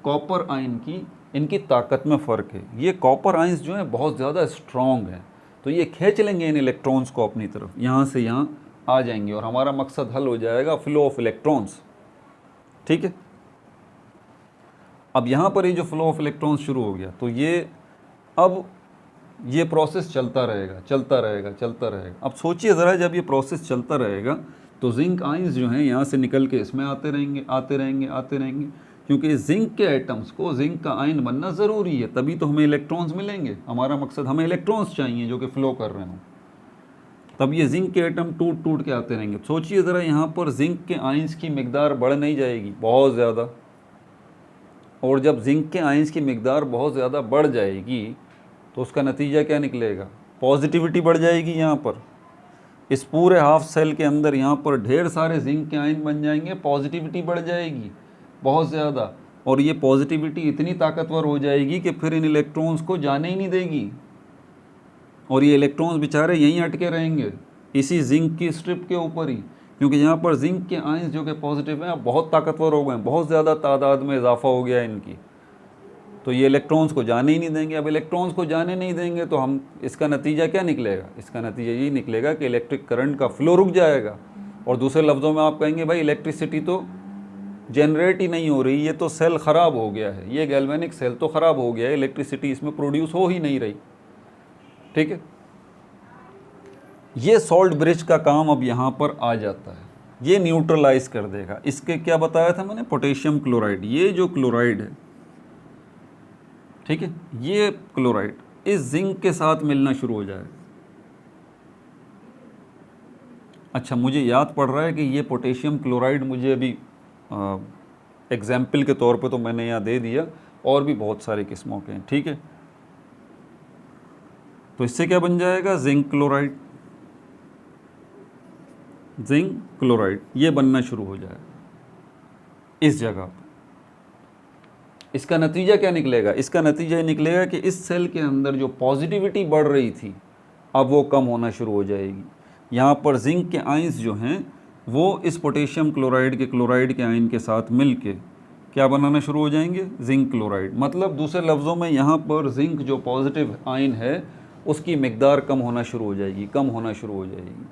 कॉपर आयन की, इनकी ताकत में फ़र्क है। ये कॉपर आयंस जो है बहुत ज़्यादा स्ट्रॉन्ग है, तो ये खींच लेंगे इन इलेक्ट्रॉन्स को अपनी तरफ, यहाँ से यहाँ आ जाएंगे और हमारा मकसद हल हो जाएगा, फ्लो ऑफ इलेक्ट्रॉन्स, ठीक है। अब यहाँ पर ये जो फ्लो ऑफ इलेक्ट्रॉन्स शुरू हो गया, तो ये अब ये प्रोसेस चलता रहेगा, चलता रहेगा, चलता रहेगा। अब सोचिए ज़रा, जब ये प्रोसेस चलता रहेगा तो जिंक आइंस जो हैं यहाँ से निकल के इसमें आते रहेंगे, आते रहेंगे, आते रहेंगे, क्योंकि जिंक के एटम्स को जिंक का आयन बनना ज़रूरी है, तभी तो हमें इलेक्ट्रॉन्स मिलेंगे। हमारा मकसद, हमें इलेक्ट्रॉन्स चाहिए जो कि फ़्लो कर रहे हों, तब ये जिंक के एटम टूट टूट के आते रहेंगे। सोचिए ज़रा, यहाँ पर जिंक के आयंस की मिकदार बढ़ नहीं जाएगी बहुत ज़्यादा, और जब जिंक के आयंस की मिकदार बहुत ज़्यादा बढ़ जाएगी तो उसका नतीजा क्या निकलेगा, पॉजिटिविटी बढ़ जाएगी। यहाँ पर इस पूरे हाफ सेल के अंदर यहाँ पर ढेर सारे जिंक के आयन बन जाएंगे, पॉजिटिविटी बढ़ जाएगी बहुत ज़्यादा, और ये पॉजिटिविटी इतनी ताकतवर हो जाएगी कि फिर इन इलेक्ट्रॉन्स को जाने ही नहीं देगी, और ये इलेक्ट्रॉन्स बेचारे यहीं अटके रहेंगे इसी जिंक की स्ट्रिप के ऊपर ही, क्योंकि यहाँ पर जिंक के आयंस जो कि पॉजिटिव हैं अब बहुत ताकतवर हो गए हैं, बहुत ज़्यादा तादाद में इजाफा हो गया है इनकी, तो ये इलेक्ट्रॉन्स को जाने ही नहीं देंगे। अब इलेक्ट्रॉन्स को जाने नहीं देंगे तो हम, इसका नतीजा क्या निकलेगा, इसका नतीजा यही निकलेगा कि इलेक्ट्रिक करंट का फ्लो रुक जाएगा, और दूसरे लफ्ज़ों में आप कहेंगे भाई इलेक्ट्रिसिटी तो जनरेट ही नहीं हो रही, ये तो सेल ख़राब हो गया है, ये गैल्वेनिक सेल तो ख़राब हो गया है, इलेक्ट्रिसिटी इसमें प्रोड्यूस हो ही नहीं रही, ठीक है। ये सॉल्ट ब्रिज का काम अब यहाँ पर आ जाता है, ये न्यूट्रलाइज कर देगा। इसके क्या बताया था मैंने, पोटेशियम क्लोराइड, ये जो क्लोराइड है, ठीक है, ये क्लोराइड इस जिंक के साथ मिलना शुरू हो जाएगा। अच्छा, मुझे याद पड़ रहा है कि ये पोटेशियम क्लोराइड मुझे अभी एग्जाम्पल के तौर पे तो मैंने यहाँ दे दिया, और भी बहुत सारी किस्मों के हैं, ठीक है। तो इससे क्या बन जाएगा, जिंक क्लोराइड, जिंक क्लोराइड ये बनना शुरू हो जाएगा इस जगह पर। इसका नतीजा क्या निकलेगा? इसका नतीजा ये निकलेगा कि इस सेल के अंदर जो पॉजिटिविटी बढ़ रही थी अब वो कम होना शुरू हो जाएगी। यहाँ पर जिंक के आयंस जो हैं वो इस पोटेशियम क्लोराइड के आयन के साथ मिलके क्या बनाना शुरू हो जाएंगे? Zinc chloride. मतलब दूसरे लफ्ज़ों में यहाँ पर जिंक जो पॉजिटिव आयन है उसकी मिकदार कम होना शुरू हो जाएगी, कम होना शुरू हो जाएगी।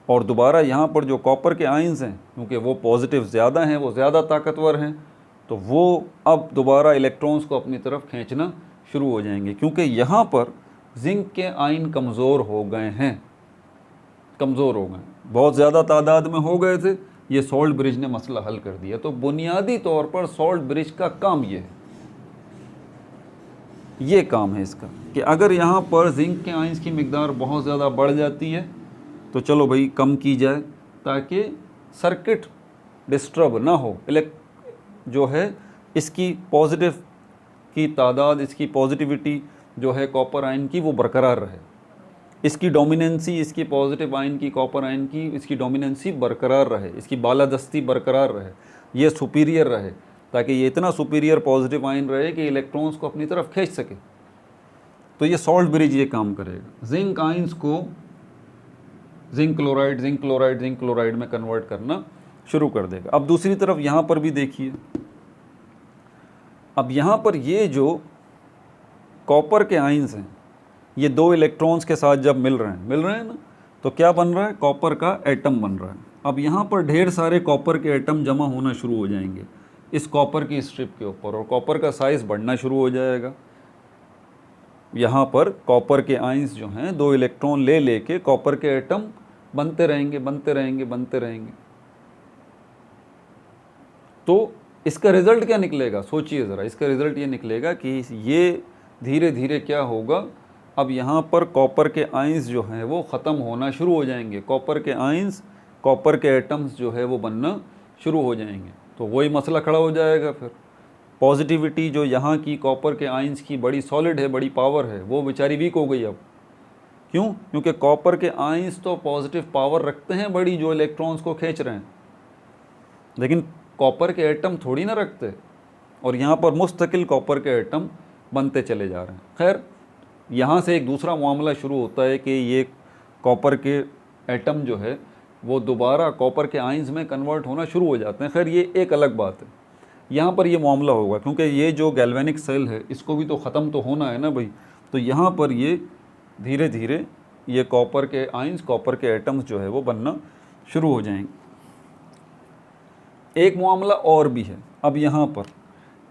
और दोबारा यहाँ पर जो कॉपर के आयंस हैं, क्योंकि वो पॉजिटिव ज़्यादा हैं, वो ज़्यादा ताकतवर हैं, तो वो अब दोबारा इलेक्ट्रॉन्स को अपनी तरफ खींचना शुरू हो जाएंगे, क्योंकि यहाँ पर जिंक के आयन कमज़ोर हो गए हैं, कमज़ोर हो गए, बहुत ज़्यादा तादाद में हो गए थे। ये सॉल्ट ब्रिज ने मसला हल कर दिया। तो बुनियादी तौर पर सॉल्ट ब्रिज का काम ये है, ये काम है इसका कि अगर यहाँ पर जिंक के आयंस की मिकदार बहुत ज़्यादा बढ़ जाती है तो चलो भाई कम की जाए, ताकि सर्किट डिस्टर्ब ना हो। जो है इसकी पॉजिटिव की तादाद, इसकी पॉजिटिविटी जो है कॉपर आयन की वो बरकरार रहे, इसकी डोमिनेंसी, इसकी पॉजिटिव आयन की, कॉपर आयन की, इसकी डोमिनेंसी बरकरार रहे, इसकी बालादस्ती बरकरार रहे, ये सुपीरियर रहे, ताकि ये इतना सुपीरियर पॉजिटिव आयन रहे कि इलेक्ट्रॉन्स को अपनी तरफ खींच सके। तो ये सॉल्ट ब्रिज ये काम करेगा, जिंक आयंस को जिंक क्लोराइड में कन्वर्ट करना शुरू कर देगा। अब दूसरी तरफ यहाँ पर भी देखिए, अब यहाँ पर ये जो कॉपर के आयंस हैं ये दो इलेक्ट्रॉन्स के साथ जब मिल रहे हैं ना, तो क्या बन रहा है? कॉपर का एटम बन रहा है। अब यहाँ पर ढेर सारे कॉपर के एटम जमा होना शुरू हो जाएंगे इस कॉपर की स्ट्रिप के ऊपर, और कॉपर का साइज़ बढ़ना शुरू हो जाएगा। यहाँ पर कॉपर के आयंस जो हैं दो इलेक्ट्रॉन ले लेके कॉपर के एटम बनते रहेंगे। तो इसका रिज़ल्ट क्या निकलेगा? सोचिए ज़रा, इसका रिज़ल्ट ये निकलेगा कि ये धीरे धीरे क्या होगा, अब यहाँ पर कॉपर के आयंस जो हैं वो ख़त्म होना शुरू हो जाएंगे, कॉपर के आयंस, कॉपर के एटम्स जो है वो बनना शुरू हो जाएंगे। तो वही मसला खड़ा हो जाएगा फिर, पॉजिटिविटी जो यहाँ की कॉपर के आयंस की बड़ी सॉलिड है, बड़ी पावर है, वो बेचारी वीक हो गई अब। क्यों? क्योंकि कॉपर के आयंस तो पॉजिटिव पावर रखते हैं बड़ी, जो इलेक्ट्रॉन्स को खींच रहे हैं, लेकिन कॉपर के एटम थोड़ी ना रखते, और यहाँ पर मुस्तकिल कॉपर के एटम बनते चले जा रहे हैं। खैर, यहाँ से एक दूसरा मामला शुरू होता है कि ये कॉपर के एटम जो है वो दोबारा कॉपर के आयंस में कन्वर्ट होना शुरू हो जाते हैं। खैर, ये एक अलग बात है। यहाँ पर ये मामला होगा क्योंकि ये जो गैल्वेनिक सेल है इसको भी तो ख़त्म तो होना है ना भाई। तो यहाँ पर ये धीरे धीरे ये कॉपर के आयंस, कॉपर के एटम्स जो है वो बनना शुरू हो जाएंगे। एक मामला और भी है। अब यहाँ पर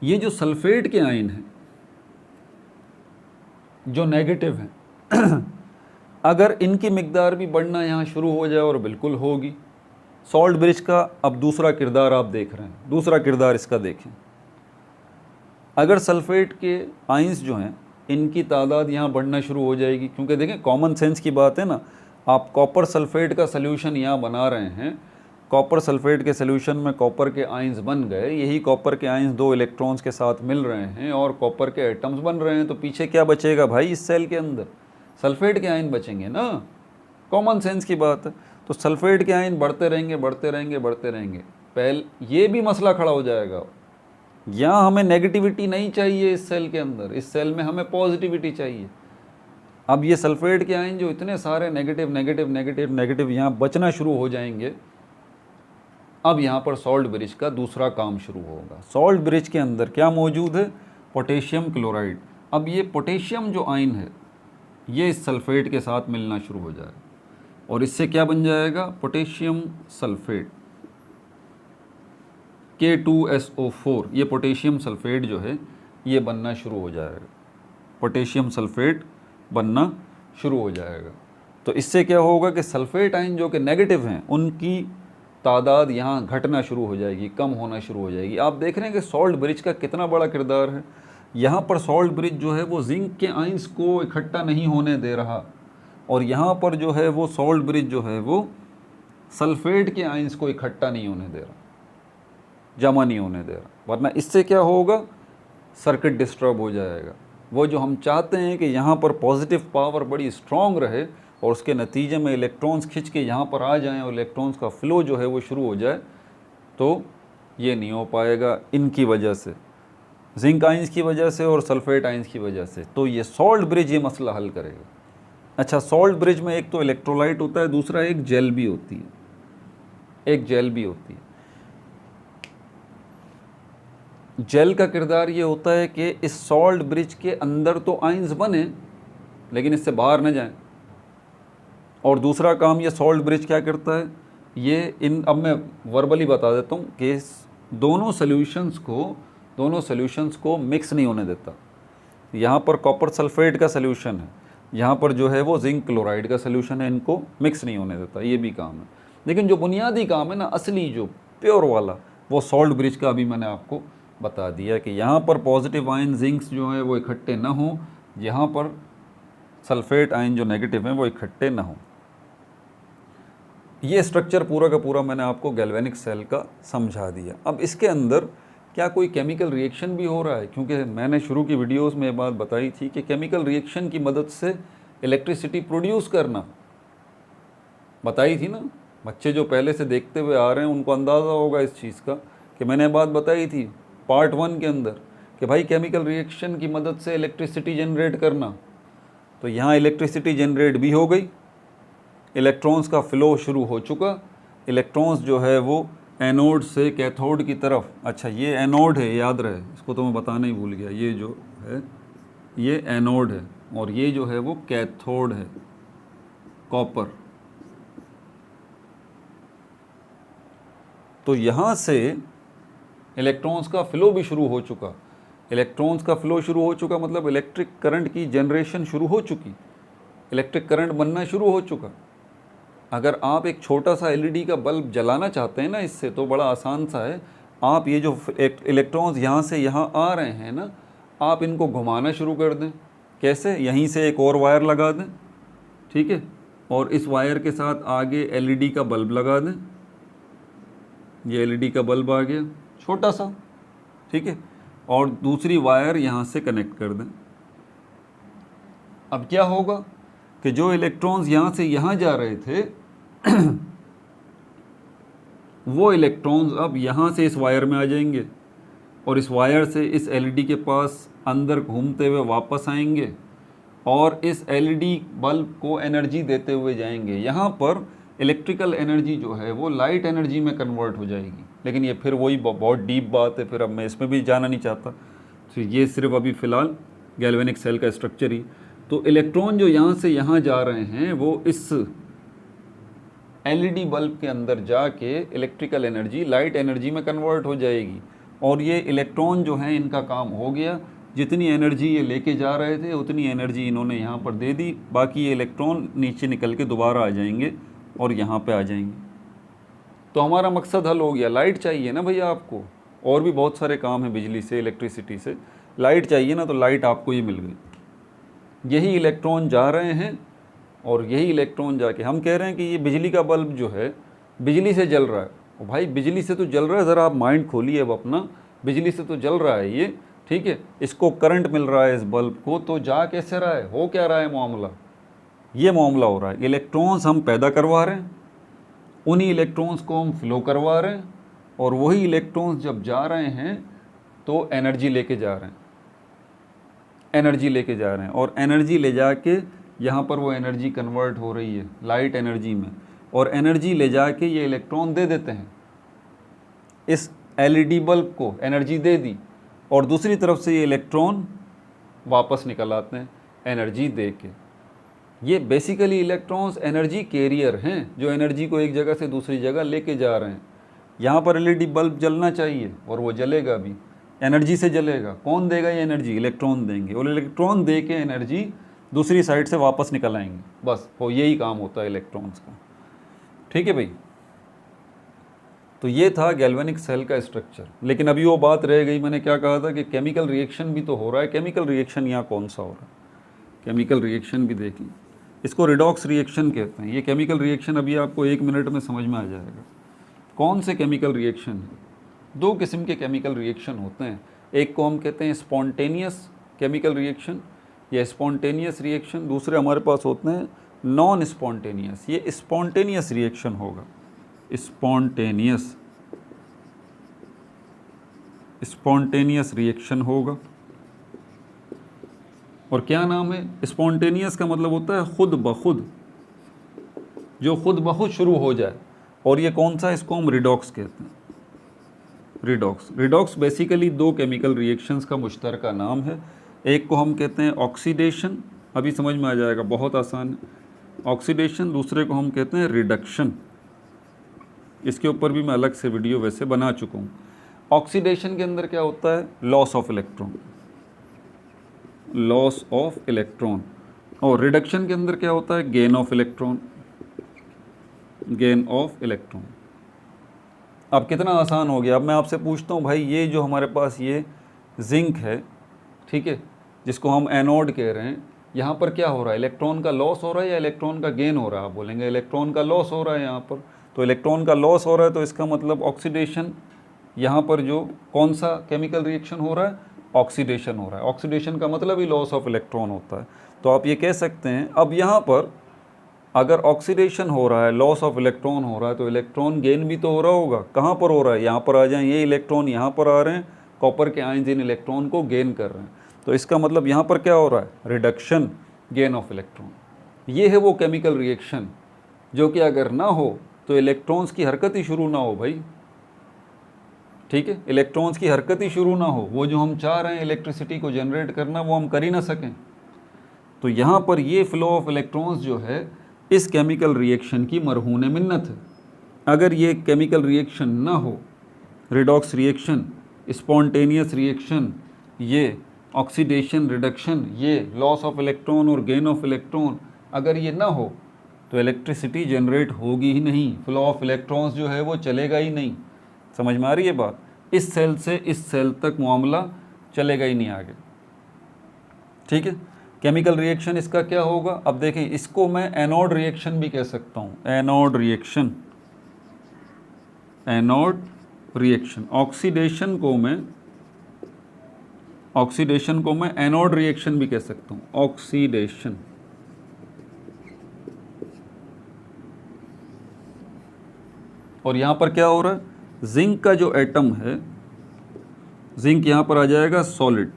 ये जो सल्फेट के आयन हैं जो नेगेटिव हैं अगर इनकी मिकदार भी बढ़ना यहाँ शुरू हो जाए, और बिल्कुल होगी, सॉल्ट ब्रिज का अब दूसरा किरदार आप देख रहे हैं, दूसरा किरदार इसका देखें। अगर सल्फेट के आयंस जो हैं इनकी तादाद यहाँ बढ़ना शुरू हो जाएगी, क्योंकि देखें कॉमन सेंस की बात है ना, आप कॉपर सल्फेट का सल्यूशन यहाँ बना रहे हैं, कॉपर सल्फेट के सल्यूशन में कॉपर के आयंस बन गए, यही कॉपर के आयंस दो इलेक्ट्रॉन्स के साथ मिल रहे हैं और कॉपर के एटम्स बन रहे हैं, तो पीछे क्या बचेगा भाई? इस सेल के अंदर सल्फेट के आयन बचेंगे ना, कॉमन सेंस की बात है। तो सल्फेट के आयन बढ़ते रहेंगे। पहले ये भी मसला खड़ा हो जाएगा, यहाँ हमें नेगेटिविटी नहीं चाहिए इस सेल के अंदर, इस सेल में हमें पॉजिटिविटी चाहिए। अब ये सल्फेट के आयन जो इतने सारे नेगेटिव यहाँ बचना शुरू हो जाएंगे। अब यहाँ पर सॉल्ट ब्रिज का दूसरा काम शुरू होगा। सॉल्ट ब्रिज के अंदर क्या मौजूद है? Potassium chloride. अब ये पोटेशियम जो आयन है ये इस सल्फेट के साथ मिलना शुरू हो जाएगा, और इससे क्या बन जाएगा? Potassium sulphate, K2SO4। ये पोटेशियम सल्फेट जो है ये बनना शुरू हो जाएगा, पोटेशियम सल्फेट बनना शुरू हो जाएगा। तो इससे क्या होगा कि सल्फेट आयन जो कि नेगेटिव हैं उनकी तादाद यहाँ घटना शुरू हो जाएगी, कम होना शुरू हो जाएगी। आप देख रहे हैं कि सॉल्ट ब्रिज का कितना बड़ा किरदार है। यहाँ पर सॉल्ट ब्रिज जो है वो जिंक के आयंस को इकट्ठा नहीं होने दे रहा, और यहाँ पर जो है वो सॉल्ट ब्रिज जो है वो सल्फेट के आयंस को इकट्ठा नहीं होने दे रहा, जमा नहीं होने दे रहा, वरना इससे क्या होगा? सर्किट डिस्टर्ब हो जाएगा। वो जो हम चाहते हैं कि यहाँ पर पॉजिटिव पावर बड़ी स्ट्रॉन्ग रहे और उसके नतीजे में इलेक्ट्रॉन्स खिंच के यहाँ पर आ जाएं और इलेक्ट्रॉन्स का फ़्लो जो है वो शुरू हो जाए, तो ये नहीं हो पाएगा इनकी वजह से। जिंक आइंस की वजह से और सल्फेट आइंस की वजह से। तो ये सॉल्ट ब्रिज ये मसला हल करेगा। अच्छा, सॉल्ट ब्रिज में एक तो इलेक्ट्रोलाइट होता है, दूसरा एक जेल भी होती है, एक जेल भी होती है। जेल का किरदार ये होता है कि इस सॉल्ट ब्रिज के अंदर तो आइंस बने लेकिन इससे बाहर न जाएं। और दूसरा काम ये सॉल्ट ब्रिज क्या करता है, ये इन, अब मैं वर्बली बता देता हूँ कि दोनों सॉल्यूशंस को मिक्स नहीं होने देता। यहाँ पर कॉपर सल्फेट का सल्यूशन है, यहाँ पर जो है वो जिंक क्लोराइड का सल्यूशन है, इनको मिक्स नहीं होने देता, ये भी काम है। लेकिन जो बुनियादी काम है ना, असली जो प्योर वाला, वो सॉल्ट ब्रिज का अभी मैंने आपको बता दिया कि यहाँ पर पॉजिटिव आयन जिंक्स जो है वो इकट्ठे ना हों, यहाँ पर सल्फेट आयन जो नेगेटिव हैं वो इकट्ठे ना हों। ये स्ट्रक्चर पूरा का पूरा मैंने आपको गैल्वेनिक सेल का समझा दिया। अब इसके अंदर क्या कोई केमिकल रिएक्शन भी हो रहा है, क्योंकि मैंने शुरू की वीडियोस में ये बात बताई थी कि केमिकल रिएक्शन की मदद से इलेक्ट्रिसिटी प्रोड्यूस करना बताई थी ना। बच्चे जो पहले से देखते हुए आ रहे हैं उनको अंदाज़ा होगा इस चीज़ का कि मैंने बात बताई थी पार्ट 1 के अंदर कि भाई केमिकल रिएक्शन की मदद से इलेक्ट्रिसिटी जनरेट करना। तो यहाँ इलेक्ट्रिसिटी जनरेट भी हो गई, इलेक्ट्रॉन्स का फ़्लो शुरू हो चुका। इलेक्ट्रॉन्स जो है वो एनोड से कैथोड की तरफ, अच्छा ये एनोड है, याद रहे, इसको तो मैं बताना ही भूल गया, ये जो है ये एनोड है और ये जो है वो कैथोड है, कॉपर। तो यहाँ से इलेक्ट्रॉन्स का फ़्लो भी शुरू हो चुका। इलेक्ट्रॉन्स का फ़्लो शुरू हो चुका मतलब इलेक्ट्रिक करंट की जनरेशन शुरू हो चुकी, इलेक्ट्रिक करंट बनना शुरू हो चुका। अगर आप एक छोटा सा एलईडी का बल्ब जलाना चाहते हैं ना, इससे तो बड़ा आसान सा है। आप ये जो इलेक्ट्रॉन्स यहाँ से यहाँ आ रहे हैं ना, आप इनको घुमाना शुरू कर दें। कैसे? यहीं से एक और वायर लगा दें, ठीक है, और इस वायर के साथ आगे एलईडी का बल्ब लगा दें। ये एलईडी का बल्ब आ गया छोटा सा, ठीक है, और दूसरी वायर यहाँ से कनेक्ट कर दें। अब क्या होगा कि जो इलेक्ट्रॉन्स यहाँ से यहाँ जा रहे थे वो इलेक्ट्रॉन्स अब यहाँ से इस वायर में आ जाएंगे और इस वायर से इस एलईडी के पास अंदर घूमते हुए वापस आएंगे और इस एलईडी बल्ब को एनर्जी देते हुए जाएंगे। यहाँ पर इलेक्ट्रिकल एनर्जी जो है वो लाइट एनर्जी में कन्वर्ट हो जाएगी। लेकिन ये फिर वही बहुत डीप बात है, फिर अब मैं इसमें भी जाना नहीं चाहता। तो ये सिर्फ अभी फ़िलहाल गैल्वेनिक सेल का स्ट्रक्चर ही। तो इलेक्ट्रॉन जो यहाँ से यहाँ जा रहे हैं वो इस एलईडी बल्ब के अंदर जाके इलेक्ट्रिकल एनर्जी लाइट एनर्जी में कन्वर्ट हो जाएगी और ये इलेक्ट्रॉन जो हैं इनका काम हो गया। जितनी एनर्जी ये लेके जा रहे थे उतनी एनर्जी इन्होंने यहाँ पर दे दी। बाकी ये इलेक्ट्रॉन नीचे निकल के दोबारा आ जाएंगे और यहाँ पे आ जाएंगे। तो हमारा मकसद हल हो गया। लाइट चाहिए ना भैया आपको, और भी बहुत सारे काम हैं बिजली से, इलेक्ट्रिसिटी से। लाइट चाहिए ना, तो लाइट आपको ये मिल गई। यही इलेक्ट्रॉन जा रहे हैं और यही इलेक्ट्रॉन जाके, हम कह रहे हैं कि ये बिजली का बल्ब जो है बिजली से जल रहा है। और भाई बिजली से तो जल रहा है, ज़रा आप माइंड खोलिए अब अपना, बिजली से तो जल रहा है ये, ठीक है, इसको करंट मिल रहा है इस बल्ब को, तो जा कैसे रहा है, हो क्या रहा है मामला, ये मामला हो रहा है। इलेक्ट्रॉन्स हम पैदा करवा रहे हैं, उन्हीं इलेक्ट्रॉन्स को हम फ्लो करवा रहे हैं और वही इलेक्ट्रॉन्स जब जा रहे हैं तो एनर्जी लेके जा रहे हैं, एनर्जी लेके जा रहे हैं और एनर्जी ले जाके यहाँ पर वो एनर्जी कन्वर्ट हो रही है लाइट एनर्जी में और एनर्जी ले जाके ये इलेक्ट्रॉन दे देते हैं। इस एलईडी बल्ब को एनर्जी दे दी और दूसरी तरफ से ये इलेक्ट्रॉन वापस निकल आते हैं एनर्जी दे के। ये बेसिकली इलेक्ट्रॉन्स एनर्जी कैरियर हैं जो एनर्जी को एक जगह से दूसरी जगह लेके जा रहे हैं। यहाँ पर एलईडी बल्ब जलना चाहिए और वो जलेगा भी, एनर्जी से जलेगा। कौन देगा ये एनर्जी? इलेक्ट्रॉन देंगे और इलेक्ट्रॉन दे के एनर्जी दूसरी साइड से वापस निकल आएंगे। बस वो यही काम होता है इलेक्ट्रॉन्स का, ठीक है भाई। तो ये था गैल्वेनिक सेल का स्ट्रक्चर। लेकिन अभी वो बात रह गई, मैंने क्या कहा था कि केमिकल रिएक्शन भी तो हो रहा है। केमिकल रिएक्शन यहाँ कौन सा हो रहा है? केमिकल रिएक्शन भी देख लें, इसको रिडॉक्स रिएक्शन कहते हैं। ये केमिकल रिएक्शन अभी आपको 1 मिनट में समझ में आ जाएगा। कौन से केमिकल रिएक्शन है? 2 किस्म के केमिकल रिएक्शन होते हैं। एक को हम कहते हैं स्पॉन्टेनियस केमिकल रिएक्शन या स्पॉन्टेनियस रिएक्शन, दूसरे हमारे पास होते हैं नॉन स्पॉन्टेनियस। ये स्पॉन्टेनियस रिएक्शन होगा, स्पॉन्टेनियस। स्पॉन्टेनियस रिएक्शन होगा। और क्या नाम है? स्पॉन्टेनियस का मतलब होता है खुद ब खुद, जो खुद ब खुद शुरू हो जाए। और ये कौन सा? इसको हम रिडॉक्स कहते हैं। रिडॉक्स बेसिकली दो केमिकल रिएक्शंस का मुश्तरका नाम है। एक को हम कहते हैं ऑक्सीडेशन, अभी समझ में आ जाएगा, बहुत आसान है ऑक्सीडेशन। दूसरे को हम कहते हैं रिडक्शन। इसके ऊपर भी मैं अलग से वीडियो वैसे बना चुका हूँ। ऑक्सीडेशन के अंदर क्या होता है? Loss of electron. और रिडक्शन के अंदर क्या होता है? Gain of electron. अब कितना आसान हो गया। अब मैं आपसे पूछता हूँ भाई, ये जो हमारे पास ये जिंक है, ठीक है, जिसको हम एनोड कह रहे हैं, यहाँ पर क्या हो रहा है? इलेक्ट्रॉन का लॉस हो रहा है या इलेक्ट्रॉन का गेन हो रहा है? आप बोलेंगे इलेक्ट्रॉन का लॉस हो रहा है यहाँ पर। तो इलेक्ट्रॉन का लॉस हो रहा है, तो इसका मतलब ऑक्सीडेशन, यहाँ पर जो कौन सा केमिकल रिएक्शन हो रहा है? ऑक्सीडेशन हो रहा है। ऑक्सीडेशन का मतलब ही लॉस ऑफ इलेक्ट्रॉन होता है। तो आप ये कह सकते हैं, अब यहाँ पर अगर ऑक्सीडेशन हो रहा है, लॉस ऑफ इलेक्ट्रॉन हो रहा है, तो इलेक्ट्रॉन गेन भी तो हो रहा होगा। कहाँ पर हो रहा है? यहाँ पर आ जाएं, ये इलेक्ट्रॉन यहाँ पर आ रहे हैं, कॉपर के आयंस इन इलेक्ट्रॉन को गेन कर रहे हैं। तो इसका मतलब यहाँ पर क्या हो रहा है? Reduction, gain of electron. ये है वो केमिकल रिएक्शन जो कि अगर ना हो तो इलेक्ट्रॉन्स की हरकत ही शुरू ना हो भाई, ठीक है, इलेक्ट्रॉन्स की हरकत ही शुरू ना हो, वो जो हम चाह रहे हैं इलेक्ट्रिसिटी को जनरेट करना, वो हम कर ही ना सकें। तो यहाँ पर ये फ्लो ऑफ इलेक्ट्रॉन्स जो है इस केमिकल रिएक्शन की मरहून मिन्नत है। अगर ये केमिकल रिएक्शन ना हो, रिडॉक्स रिएक्शन, स्पॉन्टेनियस रिएक्शन, ये ऑक्सीडेशन, रिडक्शन, ये लॉस ऑफ इलेक्ट्रॉन और गेन ऑफ इलेक्ट्रॉन, अगर ये ना हो तो इलेक्ट्रिसिटी जनरेट होगी ही नहीं, फ्लो ऑफ इलेक्ट्रॉन्स जो है वो चलेगा ही नहीं। समझ में आ रही है बात? इस सेल से इस सेल तक मामला चलेगा ही नहीं आगे, ठीक है। केमिकल रिएक्शन इसका क्या होगा? अब देखें, इसको मैं एनोड रिएक्शन भी कह सकता हूँ। Anode reaction. ऑक्सीडेशन को मैं एनोड रिएक्शन भी कह सकता हूँ। ऑक्सीडेशन। और यहाँ पर क्या हो रहा है? जिंक का जो एटम है, जिंक यहाँ पर आ जाएगा सॉलिड,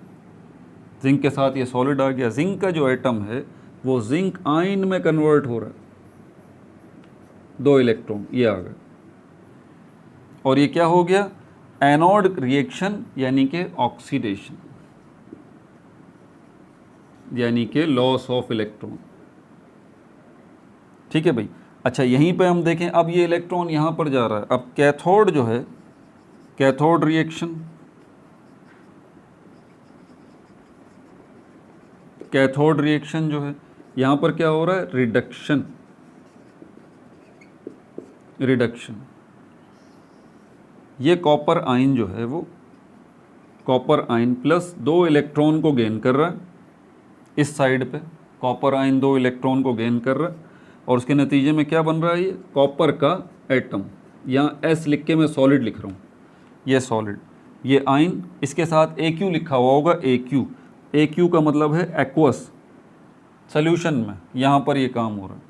जिंक के साथ ये सॉलिड आ गया। जिंक का जो एटम है वो जिंक आयन में कन्वर्ट हो रहा है, 2 इलेक्ट्रॉन ये आ गए। और ये क्या हो गया? एनोड रिएक्शन, यानी कि ऑक्सीडेशन, यानी कि लॉस ऑफ इलेक्ट्रॉन, ठीक है भाई। अच्छा, यहीं पे हम देखें, अब ये इलेक्ट्रॉन यहाँ पर जा रहा है। अब कैथोड जो है, कैथोड रिएक्शन, कैथोड रिएक्शन जो है, यहाँ पर क्या हो रहा है? रिडक्शन। ये कॉपर आयन जो है, वो कॉपर आयन प्लस 2 इलेक्ट्रॉन को गेन कर रहा है इस साइड पे। कॉपर आयन 2 इलेक्ट्रॉन को गेन कर रहा है, और उसके नतीजे में क्या बन रहा है? ये कॉपर का एटम, यहाँ S लिख के मैं सॉलिड लिख रहा हूँ, ये सॉलिड, ये आयन, इसके साथ AQ लिखा हुआ होगा। AQ का मतलब है एक्वस, सॉल्यूशन में यहाँ पर ये काम हो रहा है,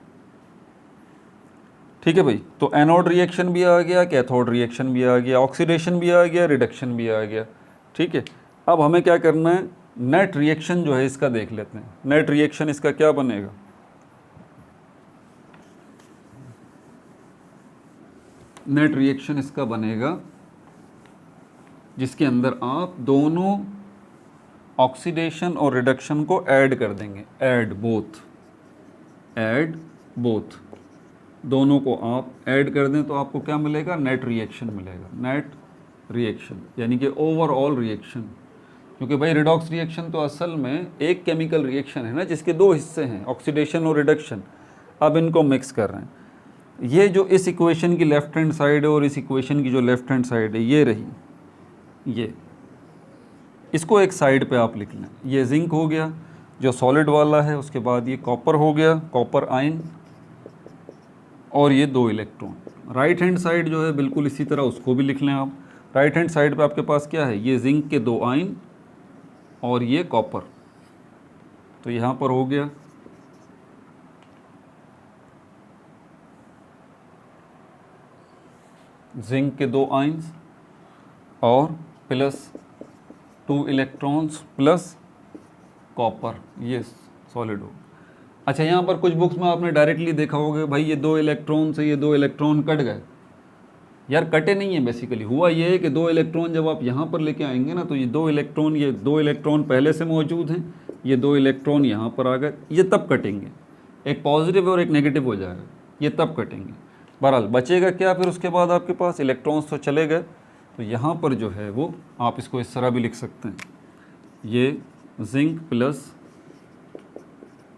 ठीक है भाई। तो एनोड रिएक्शन भी आ गया, कैथोड रिएक्शन भी आ गया, ऑक्सीडेशन भी आ गया, रिडक्शन भी आ गया, ठीक है। अब हमें क्या करना है? नेट रिएक्शन जो है इसका देख लेते हैं। नेट रिएक्शन इसका क्या बनेगा? नेट रिएक्शन इसका बनेगा जिसके अंदर आप दोनों ऑक्सीडेशन और रिडक्शन को ऐड कर देंगे। ऐड बोथ, दोनों को आप ऐड कर दें तो आपको क्या मिलेगा? नेट रिएक्शन मिलेगा। नेट रिएक्शन यानी कि ओवरऑल रिएक्शन, क्योंकि भाई रिडॉक्स रिएक्शन तो असल में एक केमिकल रिएक्शन है ना, जिसके 2 हिस्से हैं, ऑक्सीडेशन और रिडक्शन। अब इनको मिक्स कर रहे हैं। ये जो इस इक्वेशन की लेफ्ट हैंड साइड है और इस इक्वेशन की जो लेफ्ट हैंड साइड है, ये रही, ये, इसको एक साइड पे आप लिख लें। ये जिंक हो गया जो सॉलिड वाला है, उसके बाद ये कॉपर हो गया, कॉपर आयन, और ये 2 इलेक्ट्रॉन। राइट हैंड साइड जो है बिल्कुल इसी तरह उसको भी लिख लें आप। राइट हैंड साइड पे आपके पास क्या है? ये जिंक के 2 आयन और ये कॉपर। तो यहाँ पर हो गया जिंक के 2 आयन्स और प्लस 2 इलेक्ट्रॉन्स प्लस कॉपर, ये सॉलिड हो। अच्छा, यहाँ पर कुछ बुक्स में आपने डायरेक्टली देखा होगा भाई ये 2 इलेक्ट्रॉन से ये 2 इलेक्ट्रॉन कट गए। यार कटे नहीं है, बेसिकली हुआ ये है कि 2 इलेक्ट्रॉन जब आप यहाँ पर लेके आएंगे ना, तो ये 2 इलेक्ट्रॉन पहले से मौजूद हैं, ये 2 इलेक्ट्रॉन यहाँ पर आ गए, ये तब कटेंगे, एक पॉजिटिव और एक नेगेटिव हो जाएगा, ये तब कटेंगे। बहरहाल बचेगा क्या फिर उसके बाद आपके पास, इलेक्ट्रॉन्स तो चले गए, तो यहाँ पर जो है वो आप इसको इस तरह भी लिख सकते हैं, ये जिंक प्लस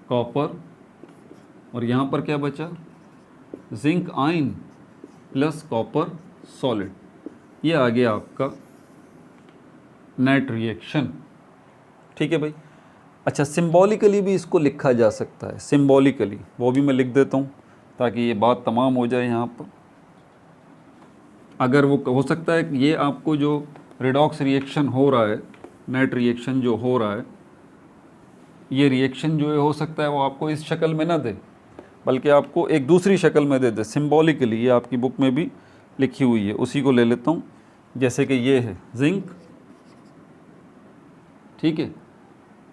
कॉपर, और यहाँ पर क्या बचा, zinc ion plus copper solid, ये आ गया आपका नेट रिएक्शन। ठीक है भाई। अच्छा, सिंबॉलिकली भी इसको लिखा जा सकता है, सिंबॉलिकली वो भी मैं लिख देता हूँ ताकि ये बात तमाम हो जाए यहाँ पर। अगर वो हो सकता है कि ये आपको जो रिडॉक्स रिएक्शन हो रहा है, नेट रिएक्शन जो हो रहा है, ये रिएक्शन जो है हो सकता है वो आपको इस शक्ल में ना दे, बल्कि आपको एक दूसरी शक्ल में दे दे, सिंबॉलिकली। ये आपकी बुक में भी लिखी हुई है, उसी को ले लेता हूँ। जैसे कि ये है जिंक, ठीक है,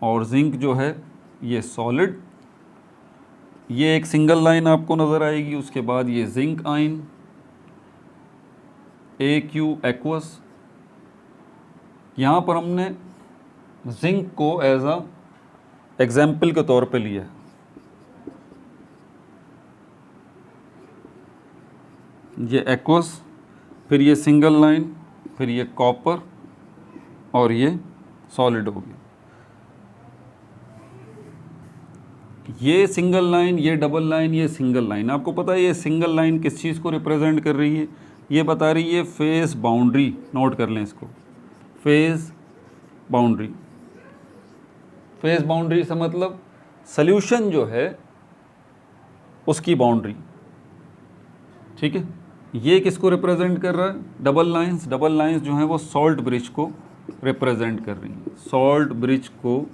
और जिंक जो है ये सॉलिड, ये एक सिंगल लाइन आपको नज़र आएगी। उसके बाद ये जिंक आयन, AQ एक्वस। यहाँ पर हमने जिंक को एज अ एग्जाम्पल के तौर पे लिया है। ये एक्वस, फिर ये सिंगल लाइन, फिर ये कॉपर, और ये सॉलिड हो गया। ये सिंगल लाइन, ये डबल लाइन, ये सिंगल लाइन, आपको पता है ये सिंगल लाइन किस चीज़ को रिप्रेजेंट कर रही है, ये बता रही है फेज बाउंड्री। नोट कर लें इसको, फेज बाउंड्री। फेज बाउंड्री से मतलब सॉल्यूशन जो है उसकी बाउंड्री। ठीक है, ये किसको रिप्रेजेंट कर रहा है, डबल लाइंस। डबल लाइंस जो हैं वो सॉल्ट ब्रिज को रिप्रेजेंट कर रही हैं, सॉल्ट ब्रिज को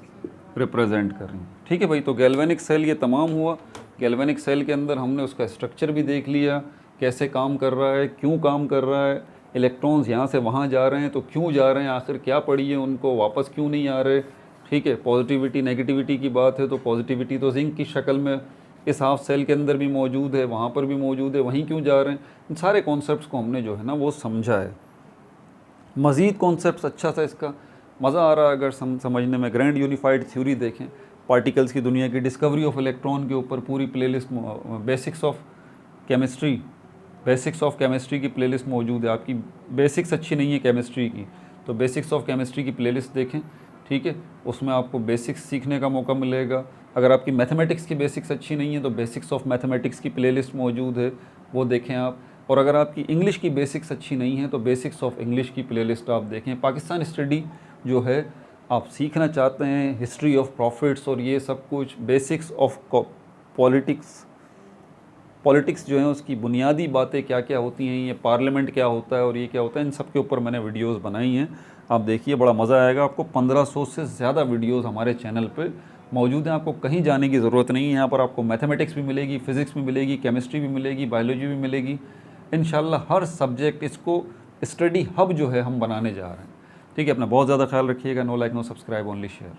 रिप्रेजेंट कर रही हैं। ठीक है भाई। तो गैल्वेनिक सेल ये तमाम हुआ। गैल्वेनिक सेल के अंदर हमने उसका स्ट्रक्चर भी देख लिया, कैसे काम कर रहा है, क्यों काम कर रहा है, इलेक्ट्रॉन्स यहाँ से वहाँ जा रहे हैं तो क्यों जा रहे हैं, आखिर क्या पड़ी है उनको, वापस क्यों नहीं आ रहे। ठीक है, पॉजिटिविटी नेगेटिविटी की बात है तो पॉजिटिविटी तो जिंक की शक्ल में इस हाफ सेल के अंदर भी मौजूद है, वहाँ पर भी मौजूद है, वहीं क्यों जा रहे हैं। इन सारे कॉन्सेप्ट्स को हमने जो है ना वो समझा है। मज़ीद कॉन्सेप्ट्स अच्छा सा इसका मज़ा आ रहा है अगर समझने में। ग्रैंड यूनिफाइड थ्योरी देखें, पार्टिकल्स की दुनिया की, डिस्कवरी ऑफ इलेक्ट्रॉन के ऊपर पूरी प्लेलिस्ट, बेसिक्स ऑफ केमिस्ट्री की प्लेलिस्ट मौजूद है। आपकी बेसिक्स अच्छी नहीं है केमिस्ट्री की तो बेसिक्स ऑफ केमिस्ट्री की प्लेलिस्ट देखें। ठीक है, उसमें आपको बेसिक्स सीखने का मौका मिलेगा। अगर आपकी मैथमेटिक्स की बेसिक्स अच्छी नहीं है तो बेसिक्स ऑफ मैथमेटिक्स की प्लेलिस्ट मौजूद है, वो देखें आप। और अगर आपकी इंग्लिश की बेसिक्स अच्छी नहीं है तो बेसिक्स ऑफ इंग्लिश की प्लेलिस्ट आप देखें। पाकिस्तान स्टडी जो है आप सीखना चाहते हैं, हिस्ट्री ऑफ प्रॉफिट्स और ये सब कुछ, बेसिक्स ऑफ पॉलिटिक्स जो है उसकी बुनियादी बातें क्या क्या होती हैं, ये पार्लियामेंट क्या होता है और ये क्या होता है, इन सब के ऊपर मैंने वीडियोस बनाई हैं। आप देखिए, बड़ा मज़ा आएगा आपको। 1500 से ज़्यादा वीडियोस हमारे चैनल पे मौजूद हैं। आपको कहीं जाने की ज़रूरत नहीं है। यहाँ पर आपको मैथमेटिक्स भी मिलेगी, फ़िज़िक्स भी मिलेगी, केमिस्ट्री भी मिलेगी, बायोलॉजी भी मिलेगी। इंशाल्लाह हर सब्जेक्ट इसको स्टडी हब जो है हम बनाने जा रहे हैं। ठीक है, अपना बहुत ज़्यादा ख्याल रखिएगा। No like no subscribe, only share.